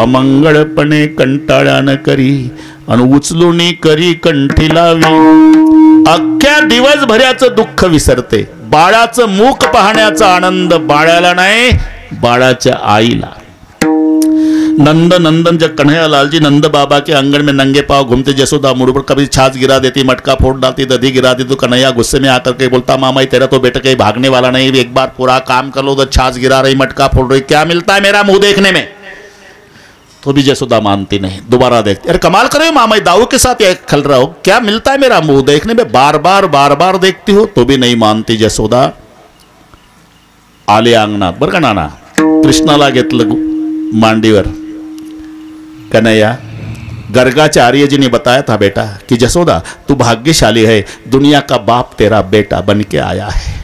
अमंगळपणे कंटाळ्यानं करी आणि उचलून करी कंठी लावी. अख्ख्या दिवसभराचं दुःख विसरते. बाळाचं मुख पाहण्याचा आनंद बाळाला नाही, बाळाच्या आईला. नंदन जब कन्हैया लाल जी नंद बाबा के आंगन में नंगे पांव घूमते, जसोदा मुड़ पर कभी छाछ गिरा देती, मटका फोड़ डालती, दधी गिरा देती, तो कन्हैया गुस्से में आकर के बोलता, मामा तेरा तो बेटा कहीं भागने वाला नहीं, एक बार पूरा काम कर लो तो छाछ गिरा रही, मटका फोड़ रही, क्या मिलता है मेरा मुंह देखने में? तो भी जसोदा मानती नहीं, दोबारा देखती. अरे कमाल करे मामा, दाऊ के साथ खेल रहा हो, क्या मिलता है मेरा मुंह देखने में? बार बार देखती हो, तो भी नहीं मानती जसोदा. आले अंगणात. बरं का नाना, कृष्णाला घेतलं मांडीवर. कन्हैया, गर्गाचार्य जी ने बताया था बेटा कि जसोदा तू भाग्यशाली है, दुनिया का बाप तेरा बेटा बन के आया है.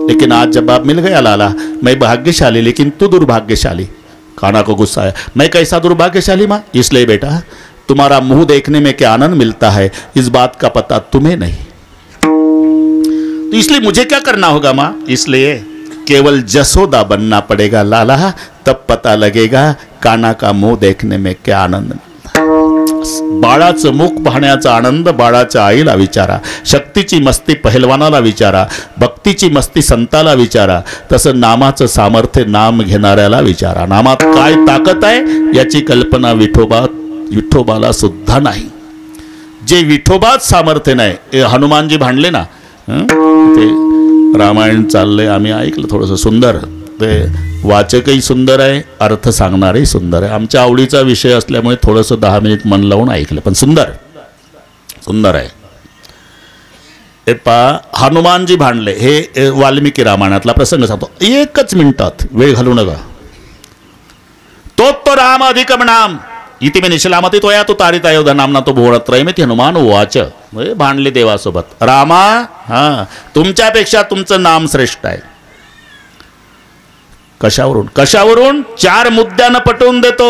लेकिन आज जवाब मिल गया लाला, मैं भाग्यशाली लेकिन तू दुर्भाग्यशाली. कान्हा को गुस्सा आया, मैं कैसा दुर्भाग्यशाली माँ? इसलिए बेटा तुम्हारा मुंह देखने में क्या आनंद मिलता है इस बात का पता तुम्हें नहीं, तो इसलिए मुझे क्या करना होगा माँ? इसलिए केवल जसोदा बनना पड़ेगा लाला, तब पता लगेगा कान्हा का मुंह देखने में क्या आनंद. बाळाचं मुख पाहण्याचा आनंद बाळाच्या आईला विचारा, शक्तीची मस्ती पहलवानाला विचारा, भक्तीची मस्ती संताला विचारा, तसं नामाचं सामर्थ्य नाम घेणाऱ्याला विचारा. नामात काय ताकद आहे याची कल्पना विठोबाला सुद्धा नाही. जे विठोबात सामर्थ्य नाही. हनुमानजी भांडले ना, ते रामायण चाललंय, आम्ही ऐकलं थोडंसं सुंदर. ते वाचकही सुंदर आहे, अर्थ सांगणारही सुंदर आहे. आमच्या आवडीचा विषय असल्यामुळे थोडंसं 10 मिनिट मन लावून ऐकलं, पण सुंदर आहे. हे हनुमानजी भांडले, हे वाल्मिकी रामायणातला प्रसंग सांगतो. 1च मिनिटात, वेळ घालू नका. तो राम अधिकम नाम इति में निशलामती तोया तो तारित अयोध्या नामना तो भुवनत्रयमिति हनुमान वाच. भांडले देवासोबत. रामा, हा तुमच्यापेक्षा तुमचं नाम श्रेष्ठ आहे. कशावरून? 4 मुद्द्यानं पटवून देतो.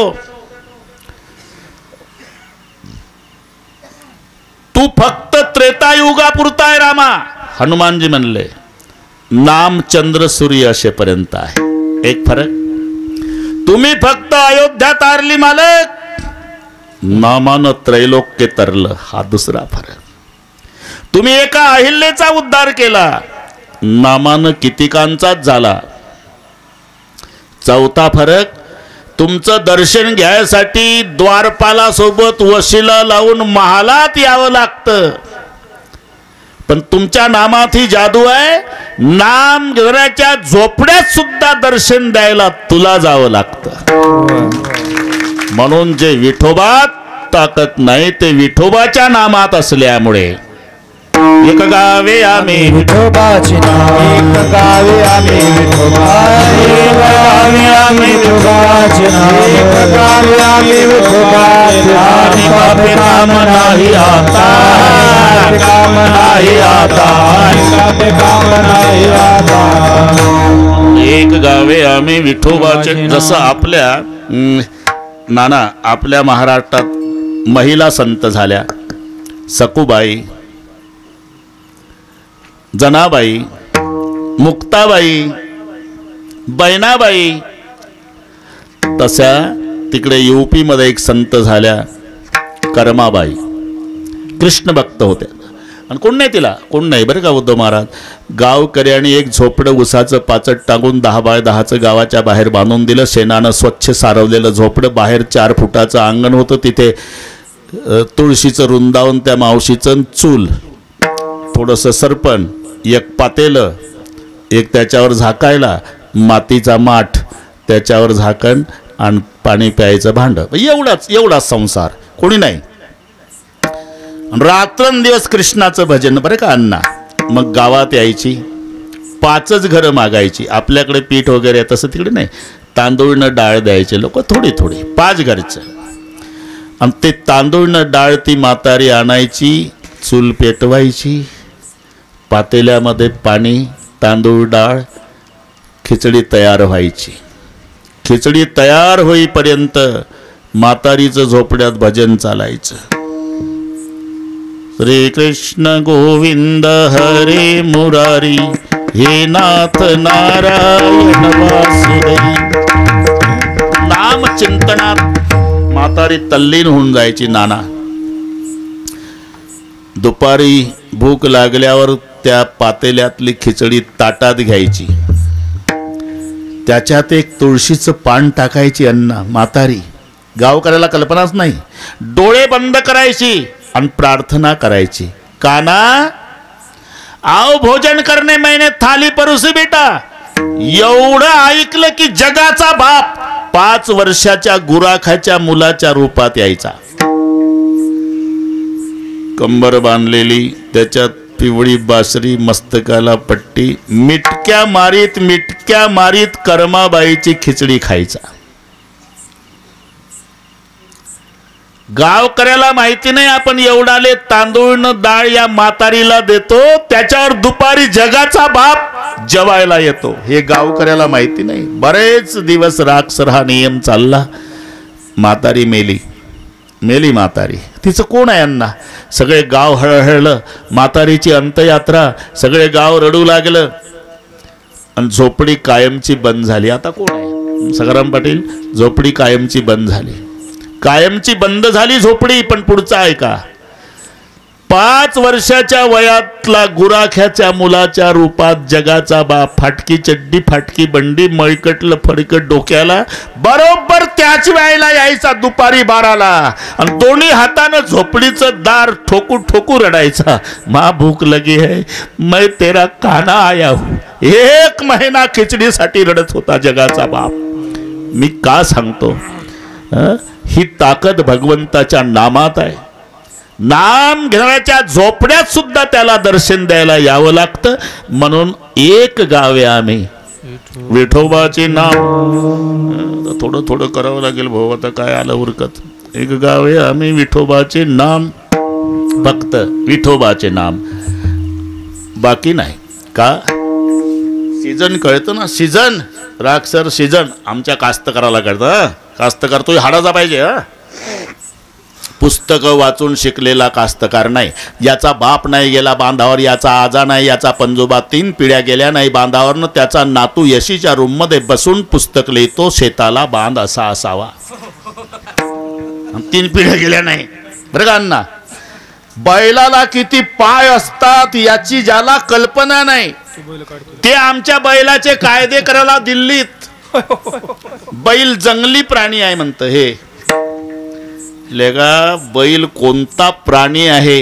तू फक्त त्रेतायुगापुरता आहे रामा. हनुमानजी म्हणले, नाम चंद्र सूर्य असेपर्यंत आहे. एक फरक, तुम्ही फक्त अयोध्या तारली मालक, नामानं त्रैलोक्य तरलं, हा दुसरा फरक. तुम्ही एका अहिल्याचा उद्धार केला, नामानं कितीकांचाच झाला. चौथा फरक, तुमचं दर्शन घ्यायसाठी द्वारपाला सोबत वशिला लावून महालात यावं लागतं, पण तुमच्या नामात ही जादू आहे. नाम घेण्याच्या झोपड्यात सुद्धा दर्शन द्यायला तुला जावं लागतं. म्हणून जे विठोबात टाकत नाही ते विठोबाच्या नामात असल्यामुळे. एक गावे आम्ही विठोबाचे नाम एक गावे आम्ही विठोबा एक गावे आम्ही विठोबाचे नाम एक गावे आम्ही विठोबाचे नाम पापे काम नाही आता काम नाही आता पापे काम नाही आता. एक गावे आम्ही विठोबाचे. जसं आपल्या नाना आपल्या महाराष्ट्रात महिला संत झाल्या. सकुबाई, जनाबाई, मुक्ताबाई, बैनाबाई. तशा तिकडे UP मध्ये एक संत झाल्या कर्माबाई. कृष्ण भक्त होत्या. आणि कोण नाही तिला, कोण नाही बरं का उद्धव महाराज. गावकऱ्यांनी एक झोपडं उसाचं पाचट टाकून 10 बाय 10चं गावाच्या बाहेर बांधून दिलं. शेणानं स्वच्छ सारवलेलं झोपडं. बाहेर 4 फुटाचं अंगण होतं. तिथे तुळशीचं वृंदावन, त्या मावशीचं चूल, थोडंसं सरपण, एक पातेलं, एक त्याच्यावर झाकायला मातीचा माठ, त्याच्यावर झाकण आणि पाणी प्यायचं भांडं. एवढाच संसार. कोणी नाही. रात्रंदिवस कृष्णाचं भजन बरं का अण्णा. मग गावात यायची, 5च घरं मागायची. आपल्याकडे पीठ वगैरे तसं तिकडे नाही. तांदूळनं डाळ द्यायचे लोक, थोडी थोडी, 5 घरचं. आणि ते तांदूळनं डाळ ती म्हातारी आणायची, चूल पेटवायची, पातेल्यामध्ये पाणी, तांदूळ, डाळ, खिचडी तयार व्हायची. खिचडी तयार होईपर्यंत म्हातारीचं झोपड्यात भजन चालायचं. श्री कृष्ण गोविंद हरे मुरारी हे नाथ नारायण वासुदेव. नाम चिंतनात म्हातारी तल्लीन होऊन जायची. नाना दुपारी भूक लागल्यावर त्या पातेल्यातली खिचडी ताटात घ्यायची. त्याच्यात एक तुळशीचं पान टाकायची अण्णा म्हातारी. गावकऱ्याला कल्पनाच नाही. डोळे बंद करायची आणि प्रार्थना करायची. काना आओ भोजन करणे मैंने थाली परोसी बेटा. एवढं ऐकलं की जगाचा बाप 5 वर्षाच्या गुराखाच्या मुलाच्या रूपात यायचा. कंबर बांधलेली, त्याच्यात पिवळी बासरी, मस्तकाला पट्टी, मिटक्या मारीत कर्माबाईची खिचडी खायचा. गावकऱ्याला माहिती नाही आपण एवढाले तांदूळनं डाळ या म्हातारीला देतो, त्याच्यावर दुपारी जगाचा बाप जेवायला येतो. हे गावकऱ्याला माहिती नाही. बरेच दिवस राखसर हा नियम चालला. म्हातारी मेली म्हातारी. तिचं कोण आहे अण्णा. सगळे गाव हळहळलं. म्हातारीची अंत्ययात्रा. सगळे गाव रडू लागलं आणि झोपडी कायमची बंद झाली. आता कोण आहे. सखाराम पाटील, झोपडी कायमची बंद झाली. कायमची बंद झाली झोपडी. पण पुढचा ऐका. 5 वर्षाच्या वयातला गुराख्याच्या मुलाच्या रूपात जगाचा बाप, फाटकी चड्डी, फाटकी बंडी, मळकटलं फडकट डोक्याला, बरोबर त्याच वेळेला यायचा दुपारी 12ला आणि दोन्ही हातानं झोपडीचं दार ठोकू ठोकू रडायचा. माँ भूक लगी है, मैं तेरा खाना आया हूं. 1 महिना खिचडीसाठी रडत होता जगाचा बाप. मी का सांगतो. ही ताकद भगवंताच्या नामात आहे. नाम घेण्याच्या झोपड्यात सुद्धा त्याला दर्शन द्यायला यावं लागतं. म्हणून एक गावे आम्ही विठोबाचे नाम. थोडं थोडं करावं लागेल भाऊ, आता काय आलं उरकत. एक गावे आम्ही विठोबाचे नाम, फक्त विठोबाचे नाम, बाकी नाही. का सीजन कळतं ना. सीजन राखसर सीजन आमच्या कास्तकाराला कळतं. कास्तकार तो हाडाचा पाहिजे. पुस्तकं वाचून शिकलेला कास्तकार नाही. याचा बाप नाही गेला बांधावर, याचा आजा नाही, याचा पंजोबा 3 पिढ्या गेल्या नाही बांधावरनं, त्याचा नातू यशीच्या रूममध्ये बसून पुस्तक लिहितो, शेताला बांध असा असावा. 3 पिढ्या गेल्या नाही बरं का अण्णा. बैलाला किती पाय असतात याची ज्याला कल्पना नाही, ते आमच्या बैलाचे कायदे करायला दिल्लीत. बैल जंगली प्राणी आहे म्हणतं. हे लेगा बैल कोणता प्राणी आहे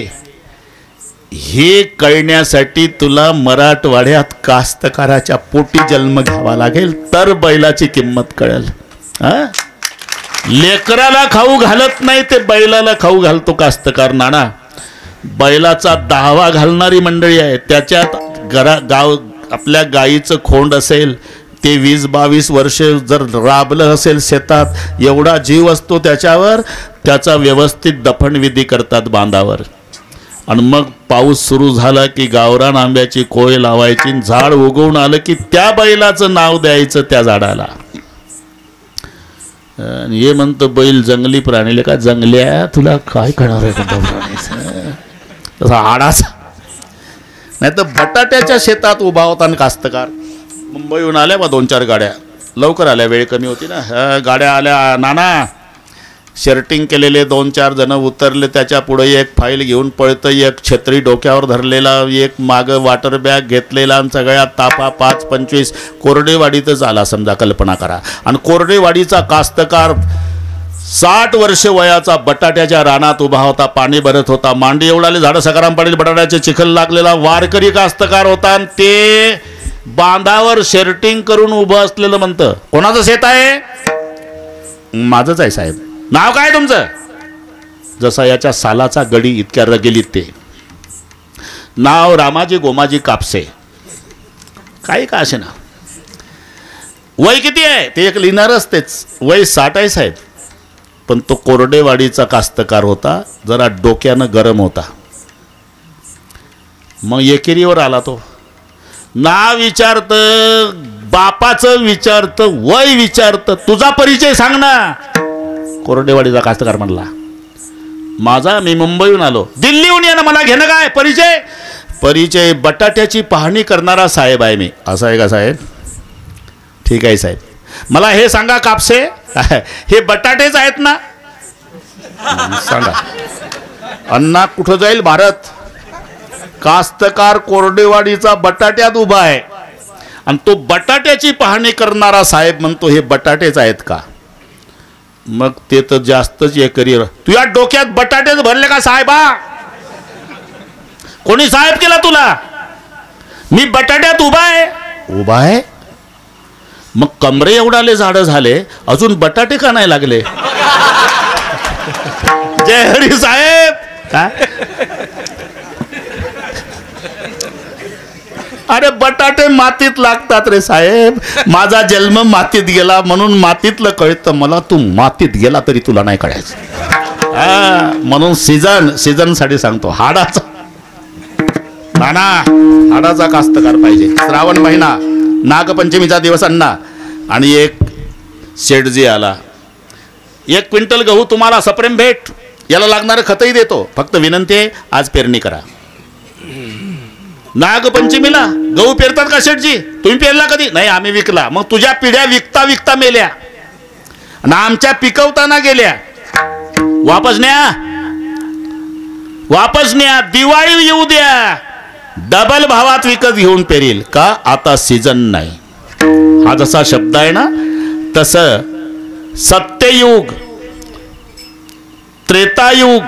हे कळण्यासाठी तुला मराठवाड्यात कास्तकाराच्या पोटी जन्म घ्यावा लागेल, तर बैलाची किंमत कळेल. लेकराला खाऊ घालत नाही ते बैलाला खाऊ घालतो कास्तकार नाना. बैलाचा 10वा घालणारी मंडळी आहे. त्याच्यात गाव आपल्या गाईचं खोंड असेल ते 20-22 वर्ष जर राबलं असेल शेतात, एवढा जीव असतो त्याच्यावर, त्याचा व्यवस्थित दफनविधी करतात बांधावर. आणि मग पाऊस सुरू झाला की गावरान आंब्याची कोय लावायची, झाड उगवून आलं की त्या बैलाचं नाव द्यायचं त्या झाडाला. हे म्हणतो बैल जंगली प्राणी. का जंगल्या तुला काय करणार आहे तसा हाडाचा. नाही तर बटाट्याच्या शेतात उभा होता आणि कास्तकार. मुंबईहून आल्या बा 2-4 गाड्या, लवकर आल्या, वेळ कमी होती ना. गाड्या आल्या, नाना शर्टिंग केलेले 2-4 जण उतरले. त्याच्या पुढे एक फाईल घेऊन पळतं, एक छत्री डोक्यावर धरलेला, एक मागं वॉटर बॅग घेतलेला, आणि सगळ्यात तापा 5-25. कोरडेवाडीतच आला समजा, कल्पना करा. आणि कोरडेवाडीचा कास्तकार 60 वर्ष वयाचा बटाट्याच्या रानात उभा होता, पाणी भरत होता. मांडी एवढाले झाडं सकाराम पडेल, बटाट्याचे चिखल लागलेला वारकरी कास्तकार होता. आणि ते बांधावर शर्टिंग करून उभं असलेलं म्हणतं, कोणाचं शेत आहे? माझंच आहे साहेब. नाव काय तुमचं? जसा याच्या सालाचा गडी इतक्या रगेलीत ते. नाव रामाजी गोमाजी कापसे. काही का असे ना. वय किती आहे? ते एक लिहिणारच तेच. वय 60 आहे साहेब. पण तो कोरडेवाडीचा कास्तकार होता, जरा डोक्यानं गरम होता. मग एकेरीवर आला तो. नाव विचारतं, बापाचं विचारतं, वय विचारतं, तुझा परिचय सांग ना. कोरडेवाडीचा कास्तकार म्हणला, माझा, मी मुंबईहून आलो. दिल्लीहून ये ना, मला घेणं काय? परिचय? परिचय बटाट्याची पाहणी करणारा साहेब आहे मी. असं आहे का साहेब? ठीक आहे साहेब. मला हे सांगा कापसे, हे बटाटेच आहेत ना? सांगा. अण्णा कुठं जाईल भारत? कास्तकार कोरडेवाडीचा बटाट्यात उभा आहे आणि तो बटाट्याची पाहणी करणारा साहेब म्हणतो हे बटाटेच आहेत का? मग ते तर जास्तच एकरी. तुझ्या डोक्यात बटाटेच भरले का साहेबा? कोणी साहेब केला तुला? मी बटाट्यात उभा आहे. उभा आहे? मग कमरे एवढाले झाडं झाले, अजून बटाटे का नाही लागले? जय हरी साहेब. काय अरे बटाटे मातीत लागतात रे साहेब. माझा जन्म मातीत गेला म्हणून मातीतलं कळतं मला. तू मातीत गेला तरी तुला नाही कळायचं. म्हणून सीझन साठी सांगतो, हाडाचा नाना, हाडाचा कास्तकार पाहिजे. श्रावण महिना, नागपंचमीचा दिवस अण्णा, आणि एक शेठजी आला. 1 क्विंटल गहू तुम्हाला सप्रेम भेट, याला लागणारं खतही देतो, फक्त विनंती आहे आज पेरणी करा. नागपंचमीला गहू पेरतात का शेठजी? तुम्ही पेरला कधी? नाही, आम्ही विकला. मग तुझ्या पिढ्या विकता विकता मेल्या आणि आमच्या पिकवताना गेल्या. वापस न्या, वापस न्या. दिवाळी येऊ द्या, डबल भावात विकत घेऊन पेरील. का? आता सीझन नाही. हा जसा शब्द आहे ना, तसं सत्ययुग, त्रेतायुग,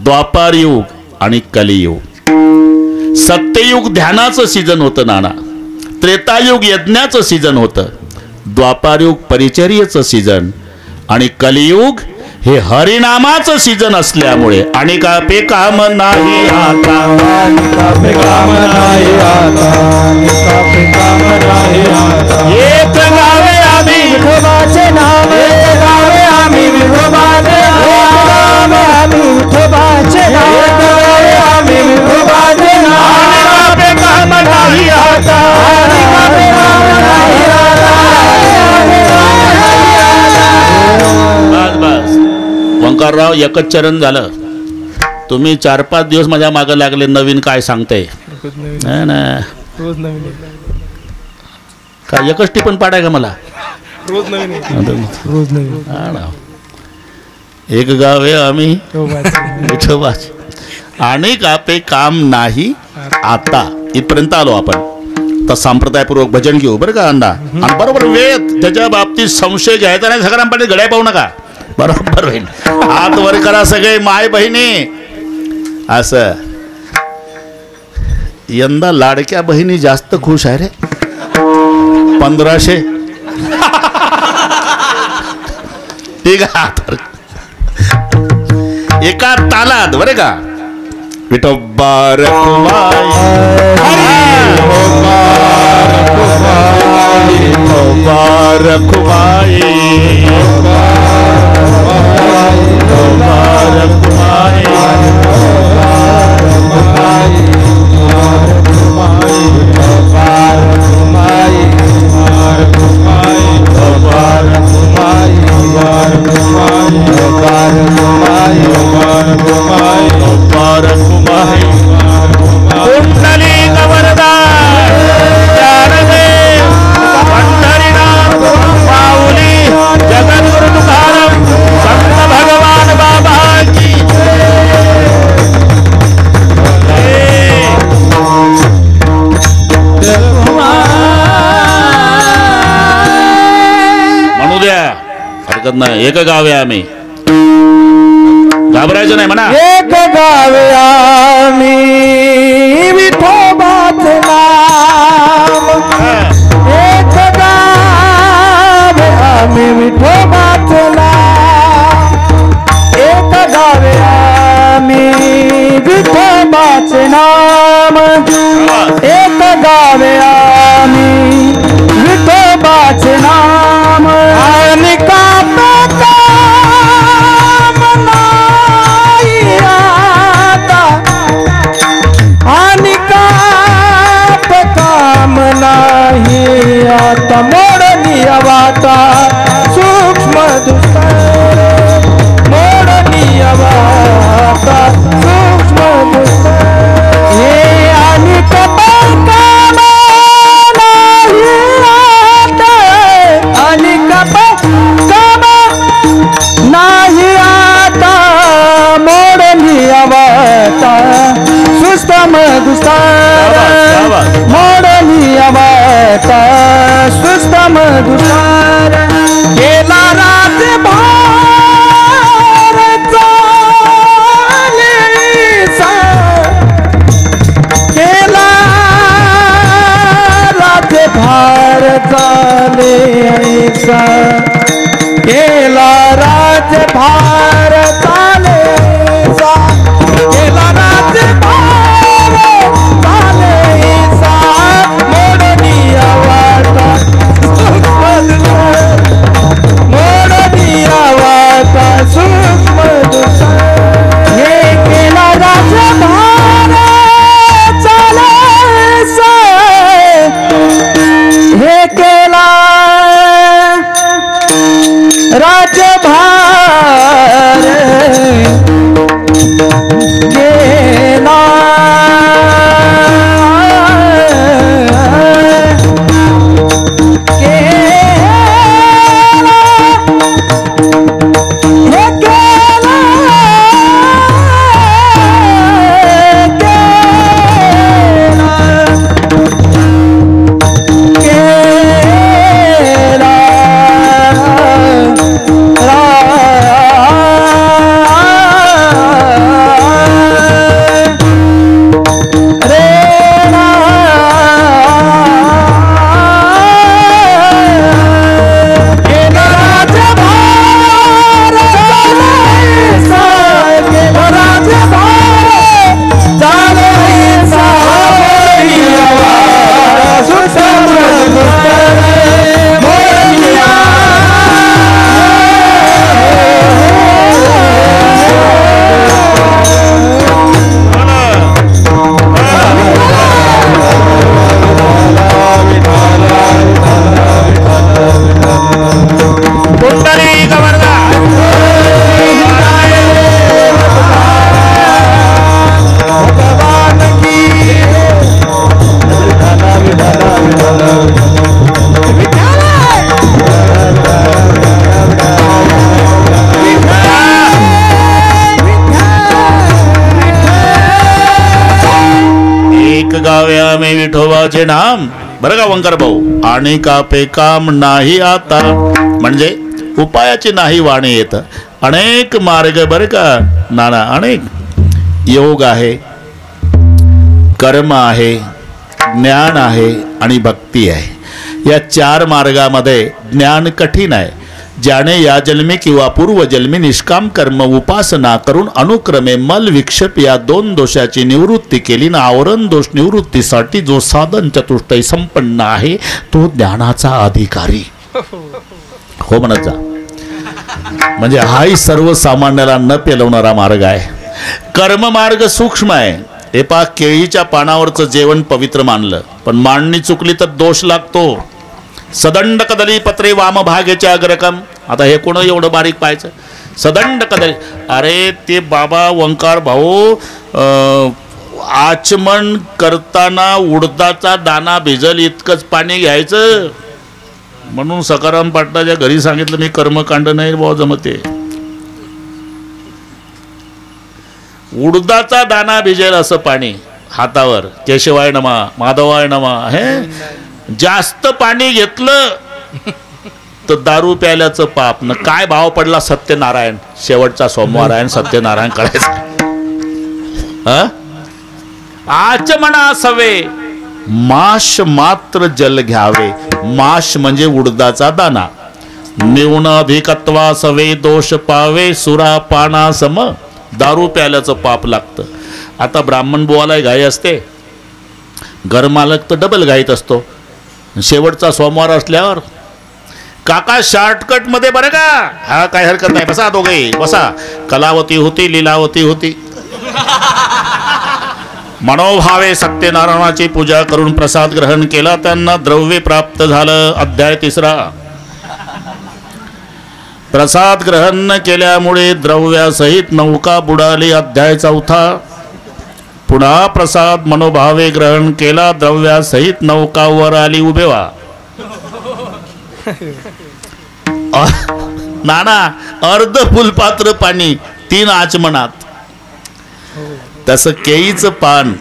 द्वापारयुग आणि कलियुग. सत्ययुग ध्यानाचं सीजन होतं नाना, त्रेतायुग यज्ञाचं सीजन होतं, द्वापारयुग परिचर्येचं सीजन, आणि कलियुग हे हरिनामाचं सीजन असल्यामुळे आणि का पे काम नाही आता, एक गावे आम्ही विठोबाचे नाम, एक गावे आम्ही विठोबाचे नाम, आम्ही विठोबाचे नाम, एक गावे आम्ही विठोबाचे नाम, पे काम नाही आता, पे काम नाही आता. बस बस ओंकारराव, एकच चरण झालं. तुम्ही 4-5 दिवस माझ्या मागे लागले. नवीन काय सांगते ना? काय एकच टिपण पाडाय का मला? रोज नवीन. एक गाव आहे आम्ही विठोबाच, आणि का पे काम नाही आता. इथपर्यंत आलो आपण. तर संप्रदायपूर्वक भजन घेऊ बरं का अण्णा. आणि बरोबर वेळ त्याच्या बाबतीत संशय घ्यायचा नाही. सगळ्या पाठी घड्या पाहू नका, बरोबर होईल. हात वर करा सगळे माय बहिणी. असं यंदा लाडक्या बहिणी जास्त खुश आहे रे. 1500 ठीक आहे तर एका तालात बरे का विठोबा रखुमाई रखुमाई नाही एक गाव आहे आम्ही घाबरायचं नाही म्हणा एक गाव आम्ही विठोबाचे नाम एक गाव आम्ही विठोबाचे नाम एक गाव आम्ही विठोबाचे नाम एक गाव आम्ही विठोबाचे नाम आणि आता मोडली वाटा सूक्ष्म दुस्तर मोडली वाटा सूक्ष्म दुस्तर हे आणि कपाल काम नाही आता आणि कपाल काम नाही आता मोडली वाटा सूक्ष्म दुस्तर मोडली वाटा सुस्तम दुसार गेला राजभार चाले गेला राजभार चाले ऐसा गेला राजभार चाले गेला राजभार गावे आम्ही विठोबाचे नाम बरं का वंकर भाऊ आणि कापे काम नाही आता म्हणजे उपायाची नाही वाणी येत अनेक मार्ग बरं का नाना अनेक योग आहे कर्म आहे ज्ञान आहे आणि भक्ती आहे या चार मार्गामध्ये ज्ञान कठीण आहे ज्याने या जन्मी किंवा पूर्वजन्मी निष्काम कर्म उपासना करून अनुक्रमे मल विक्षेप या 2 दोषाची निवृत्ती केली ना आवरण दोष निवृत्तीसाठी जो साधन चतुष्टय संपन्न आहे तो ज्ञानाचा अधिकारी हो म्हणत जा. म्हणजे हाही सर्वसामान्याला न पेलवणारा मार्ग आहे. कर्म मार्ग सूक्ष्म आहे. हे पा केळीच्या पानावरचं जेवण पवित्र मानलं पण मांडणी चुकली तर दोष लागतो. सदंड कदली पत्रे वाम भागेच्या अग्रकम. आता हे कोण एवढं बारीक पाहायचं. सदंड कदली अरे ते बाबा ओंकार भाऊ आचमन करताना उडदाचा दाना भिजल इतकंच पाणी घ्यायचं म्हणून सकाराम पाटलाच्या घरी सांगितलं मी कर्मकांड नाही भाऊ जमते. उडदाचा दाना भिजेल असं पाणी हातावर केशवाय नमा माधवाय नमा हे जास्त पाणी घेतलं तर दारू प्यायल्याचं पाप न काय भाव पडला. सत्यनारायण शेवटचा सोमवार आहे सत्यनारायण करायचं. आचमना सवे माश मात्र जल घ्यावे. माश म्हणजे उडदाचा दाना. निवण अधिकत्वा सवे दोष पावे सुरा पाना सम. दारू प्यायल्याचं पाप लागतं. आता ब्राह्मण बुवाला घाई असते घरमालक तर डबल घाईत असतो. शेवटचा सोमवार असल्यावर काका शॉर्टकट मध्ये बरं का हा काही हरकत नाही बसा दोघे बसा. कलावती होती लीलावती होती. मनोभावे सत्यनारायणाची पूजा करून प्रसाद ग्रहण केला त्यांना द्रव्य प्राप्त झालं. अध्याय 3. प्रसाद ग्रहण न केल्यामुळे द्रव्यासहित नौका बुडाली. अध्याय 4. पुन्हा प्रसाद मनोभावे ग्रहण केला द्रव्यासहित नौका वर आली. उभे व्हा नाना अर्ध फुलपात्र पाणी 3 आचमनात. तसं केळीचं पान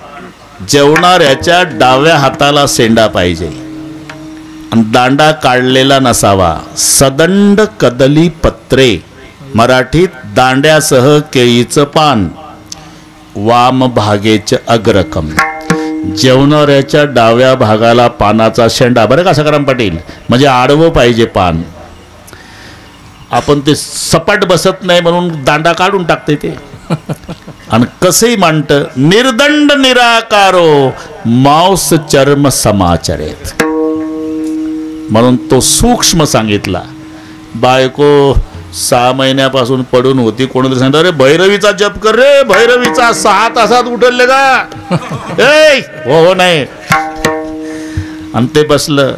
जेवणाऱ्याच्या डाव्या हाताला सेंडा पाहिजे आणि दांडा काढलेला नसावा. सदंड कदली पत्रे मराठीत दांड्यासह केळीचं पान वाम भागेच अग्रकम. जेवणाऱ्याच्या डाव्या भागाला पानाचा शेंडा बरं का सकाराम पाटील म्हणजे आडवं पाहिजे पान. आपण ते सपाट बसत नाही म्हणून दांडा काढून टाकते ते. आणि कसंही मांडत निर्दंड निराकारो मांस चर्म समाचरेत म्हणून तो सूक्ष्म सांगितला. बायको 6 महिन्यापासून पडून होती. कोणतरी सांगितलं अरे भैरवीचा जप कर रे भैरवीचा 6 तासात उठले का हो नाही. आणि ते बसलं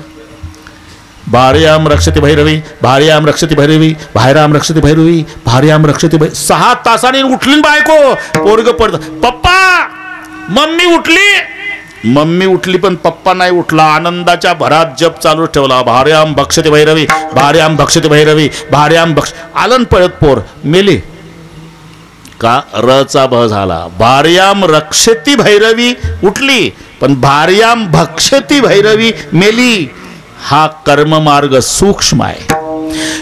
भार्याम रक्षती भैरवी भार्याम रक्षती भैरवी भायराम रक्षती भैरवी भार्याम रक्षती 6 तासाने उठली बायको. पोरग पडत पप्पा मम्मी उठली. मम्मी उठली पण पप्पा नाही उठला. आनंदाच्या भरात जप चालू ठेवला. भार्याम भक्षती भैरवी भार्याम भक्षती भैरवी भार्याम भक्ष. आलन पळत पोर मेली का रचा भ झाला. भार्याम रक्षती भैरवी उठली पण भार्याम भक्षती भैरवी मेली. हा कर्म मार्ग सूक्ष्म आहे.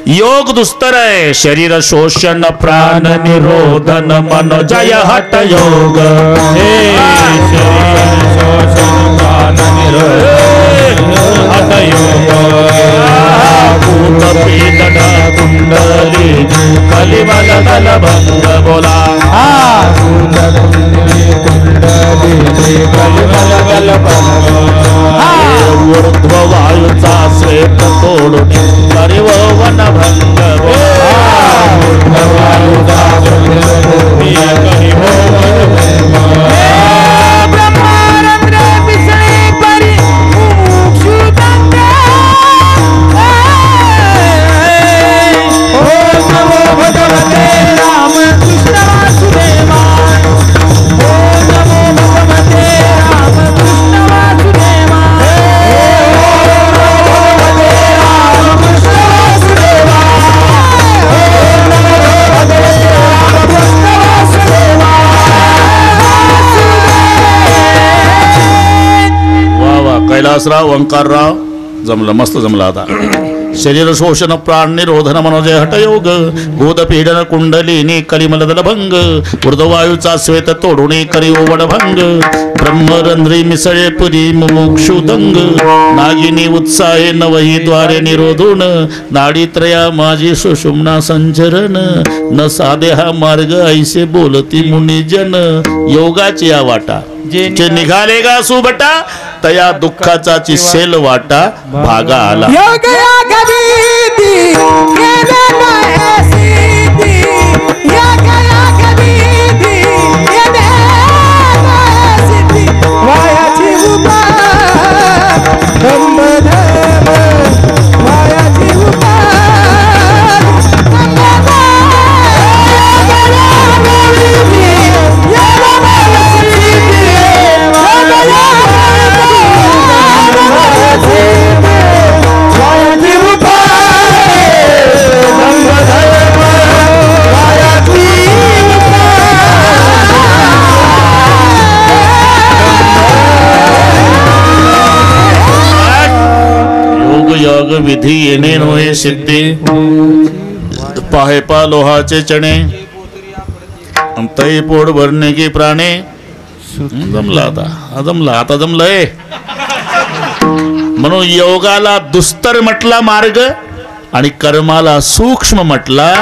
योग दुस्तर आहे. शरीर शोषण प्राण निरोधन मन जय हट योग. हट कुंडली कलिमल दल भंग बोला. ऊर्ध्व वायूचा श्वेत तोडून परिवन भंग कैलासराव ओंकारराव जमलं मस्त जमलं. आता शरीर शोषण प्राण निरोधन मनोजय हटयोग गोदपीडन कुंडलिनी कलिमलदल भंग ऊर्ध्ववायूचा श्वेत तोडून करी ओवड भंग ब्रह्मरंध्री मिसळे पुरी मुमुक्षुदंग नागिनी उत्साहे नवही द्वारे निरोधून नाडीत्रया माझी सुषुम्ना संचरण न साधे हा मार्ग ऐसे बोलती मुनिजन योगाची या वाटा जे निघाले गा सुबटा तया दुःखाचा चिसेल वाटा भागा आला योग विधी येणे नोहे सिद्धी पाहे पा लोहाचे चणे तई पोड भरणे की प्राणे जमला आता जमलंय म्हणून योगाला दुस्तर म्हटला मार्ग आणि कर्माला सूक्ष्म म्हटला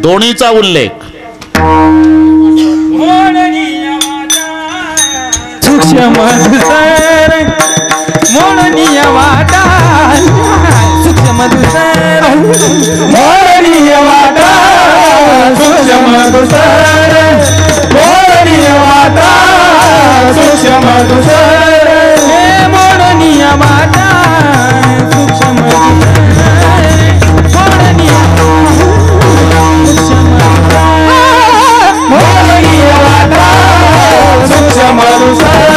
दोन्हीचा उल्लेख सूक्ष्म मोडनीय वाटा सूक्ष्म दुसर मोडनीय वाटा सूक्ष्म दुसर मोडनीय वाटा सूक्ष्म दुसर मोडनीय वाटा सूक्ष्म मोडनीय मोडनीय वाटा सूक्ष्म दुसर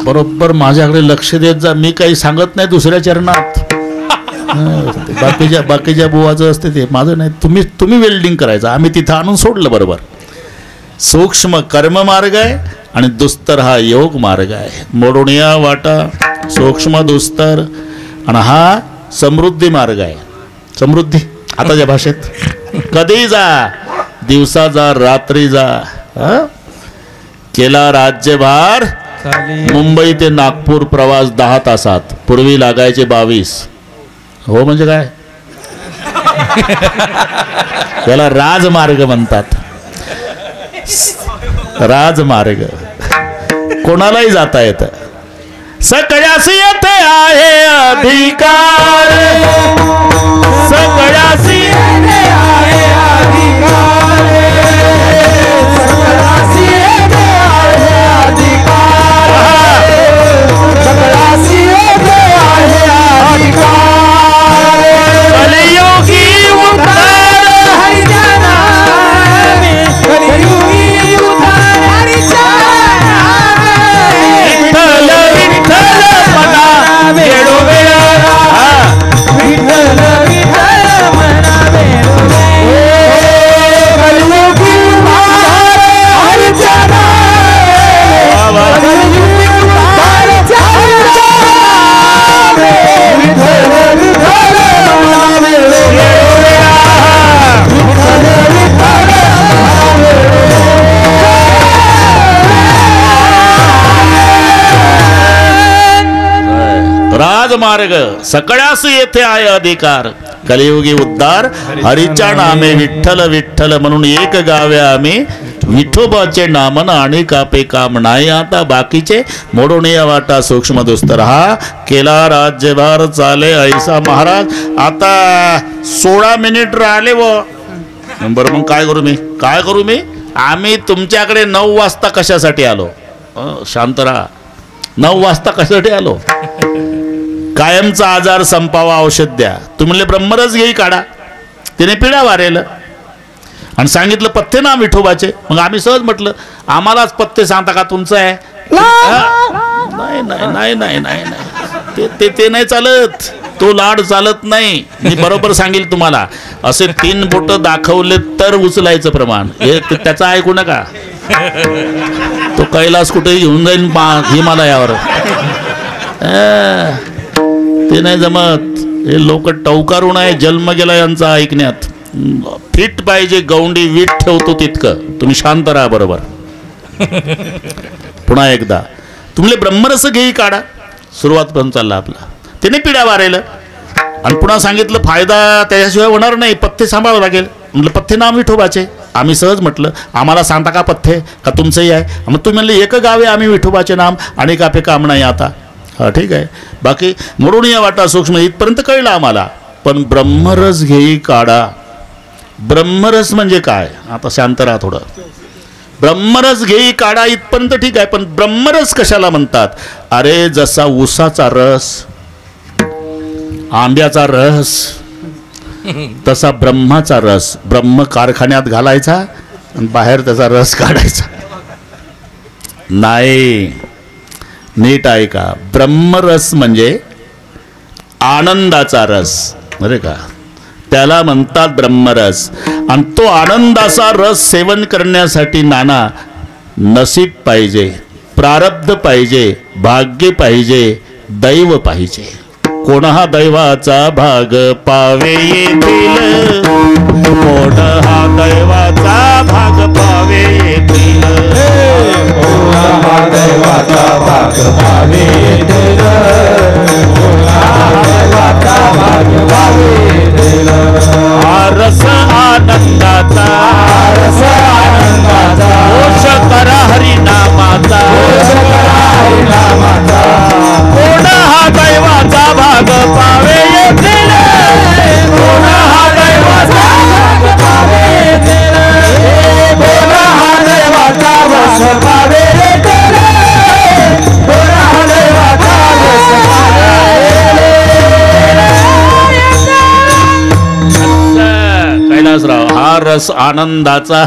बरोबर माझ्याकडे लक्ष देत जा मी काही सांगत नाही दुसऱ्या चरणात बाकीच्या बुवाचं असते ते माझं नाही तुम्ही वेल्डिंग करायचं आम्ही तिथं आणून सोडलं बरोबर सूक्ष्म कर्म मार्ग आहे आणि दुस्तर हा योग मार्ग आहे मोडुनिया वाटा सूक्ष्म दुस्तर आणि हा समृद्धी मार्ग आहे समृद्धी आताच्या भाषेत कधी जा दिवसा जा रात्री जा केला राज्यभार मुंबई ते नागपूर प्रवास 10 तासात पूर्वी लागायचे 22 हो म्हणजे काय याला राजमार्ग म्हणतात राजमार्ग कोणालाही जाता येतं सगळ्यासी येथे आहे अधिकार सगळ्यासी येथे आहे अधिकार सगळ्यासी येथे आहे अधिकार सगळ्यासी येथे आहे अधिकार कलियुगी उद्धार हरिजना कलियुगी उद्धार हरिजना विठ्ठल विठ्ठल मना वेळो वेळा विठ्ठल विठ्ठल मना वेळो वेळा कलियुगी उद्धार हरिजना कलियुगी उद्धार हरिजना विठ्ठल विठ्ठल मना वेळो वेळा विठ्ठल विठ्ठल मना वेळो राजमार्ग सगळ्यास येथे आहे अधिकार कलियुगी उद्धार हरीच्या नामे विठ्ठल विठ्ठल म्हणून एक गावे आम्ही विठोबाचे नामन आणि कापे काम नाही आता बाकीचे मोडून या वाटा सूक्ष्म दुस्तर हा केला राज्यभार चाले ऐसा महाराज. आता 16 मिनिट राहिले व बरं मग काय करू मी आम्ही तुमच्याकडे 9 वाजता कशासाठी आलो? शांत राहा. 9 वाजता कशासाठी आलो? कायमचा आजार संपावा औषध द्या. तुम्ही ब्रह्मरस घेई काढा. तिने पिढा वारेल आणि सांगितलं पथ्य ना विठोबाचे. मग आम्ही सहज म्हटलं आम्हालाच पथ्य सांगता का तुमचं आहे? नाही नाही नाही नाही नाही नाही ते नाही चालत. तो लाड चालत नाही. मी बरोबर सांगेल तुम्हाला. असे 3 बोट दाखवले तर उचलायचं प्रमाण हे त्याचा ऐकू नका. तो कैलास कुठे घेऊन जाईल हिमालयावर. ते नाही जमत. हे लोक टवकारून आहे जन्म गेला यांचा ऐकण्यात. फिट पाहिजे गौंडी वीट ठेवतो तितकं. तुम्ही शांत राहा. बरोबर. पुन्हा एकदा तुमले ब्रह्मरस घेई काढा. सुरुवात पण चालला आपला. त्याने पिढ्या वारेल आणि पुन्हा सांगितलं फायदा त्याच्याशिवाय होणार नाही. पथ्य सांभाळावं लागेल. म्हटलं पथ्य नाम विठोबाचे. आम्ही सहज म्हटलं आम्हाला सांगता का पथ्य का तुमचंही आहे? मग तुम्ही म्हणले एक गावे आम्ही विठोबाचे नाम आणि कापे काम नाही आता. हा ठीक आहे. बाकी मोडून या वाटा सूक्ष्म इथपर्यंत कळलं आम्हाला. पण ब्रह्मरस घेई काढा. ब्रह्मरस म्हणजे काय? आता शांत राहा थोडं. ब्रह्मरस घेई काढा इथपर्यंत ठीक आहे. पण ब्रह्मरस कशाला म्हणतात? अरे जसा ऊसाचा रस आंब्याचा रस तसा ब्रह्माचा रस ब्रह्म कारखान्यात घालायचा आणि बाहेर त्याचा रस काढायचा नाही. नीट ऐका. ब्रह्मरस म्हणजे आनंदाचा रस. अरे का त्याला म्हणतात ब्रह्मरस. आणि तो आनंदाचा रस सेवन करण्यासाठी नाना नसीब पाहिजे, प्रारब्ध पाहिजे, भाग्य पाहिजे, दैव पाहिजे. कोणहा दैवाचा भाग पावे येतील. कोणहा दैवाचा भाग पावे येतील. कोणहा दैवाचा भाग पावे येतील. कोणहा दैवाचा भाग पावे येतील. रस आनंदाचा रस आनंदाचा घोष करा हरिनामाचा. कोणहा दैवाचा भाग पावे येतील. कोणहा दैवाचा भाग पावे येतील. कोणहा दैवाचा वश पावे येतील. कोणहा दैवाचा वश पावे येतील. कैलासराव हा रस आनंदाचा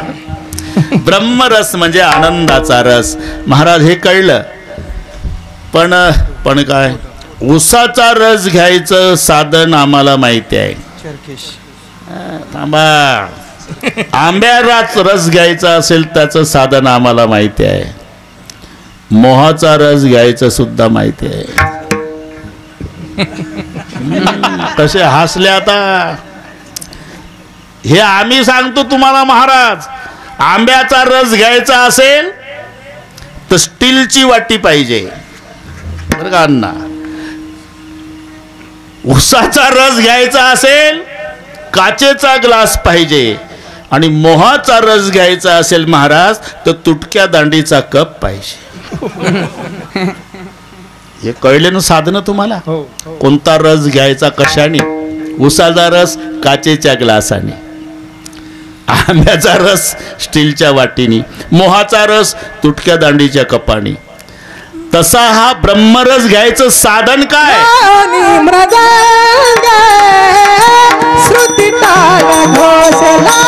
ब्रह्मरस म्हणजे आनंदाचा रस. महाराज हे कळलं. पण काय ऊसाचा रस घ्यायचं साधन आम्हाला माहिती आहे. थांबा. आंब्याचाच रस घ्यायचा असेल त्याचं साधन आम्हाला माहिती आहे. मोहाचा रस घ्यायचं सुद्धा माहिती आहे. कसे हसले आता. हे आम्ही सांगतो तुम्हाला महाराज. आंब्याचा रस घ्यायचा असेल तर स्टीलची वाटी पाहिजे बरं का अण्णा. उसाचा रस घ्यायचा असेल काचेचा ग्लास पाहिजे. आणि मोहाचा रस घ्यायचा असेल महाराज तर तुटक्या दांडीचा कप पाहिजे. हे कळले ना साधनं तुम्हाला. कोणता रस घ्यायचा कशाने? उसाचा रस काचेच्या ग्लासाने, आंब्याचा रस स्टीलच्या वाटीनी, मोहाचा रस तुटक्या दांडीच्या कपानी. तसा हा ब्रह्मरस घ्यायचं साधन काय? मृदंग श्रुती ताल घोषला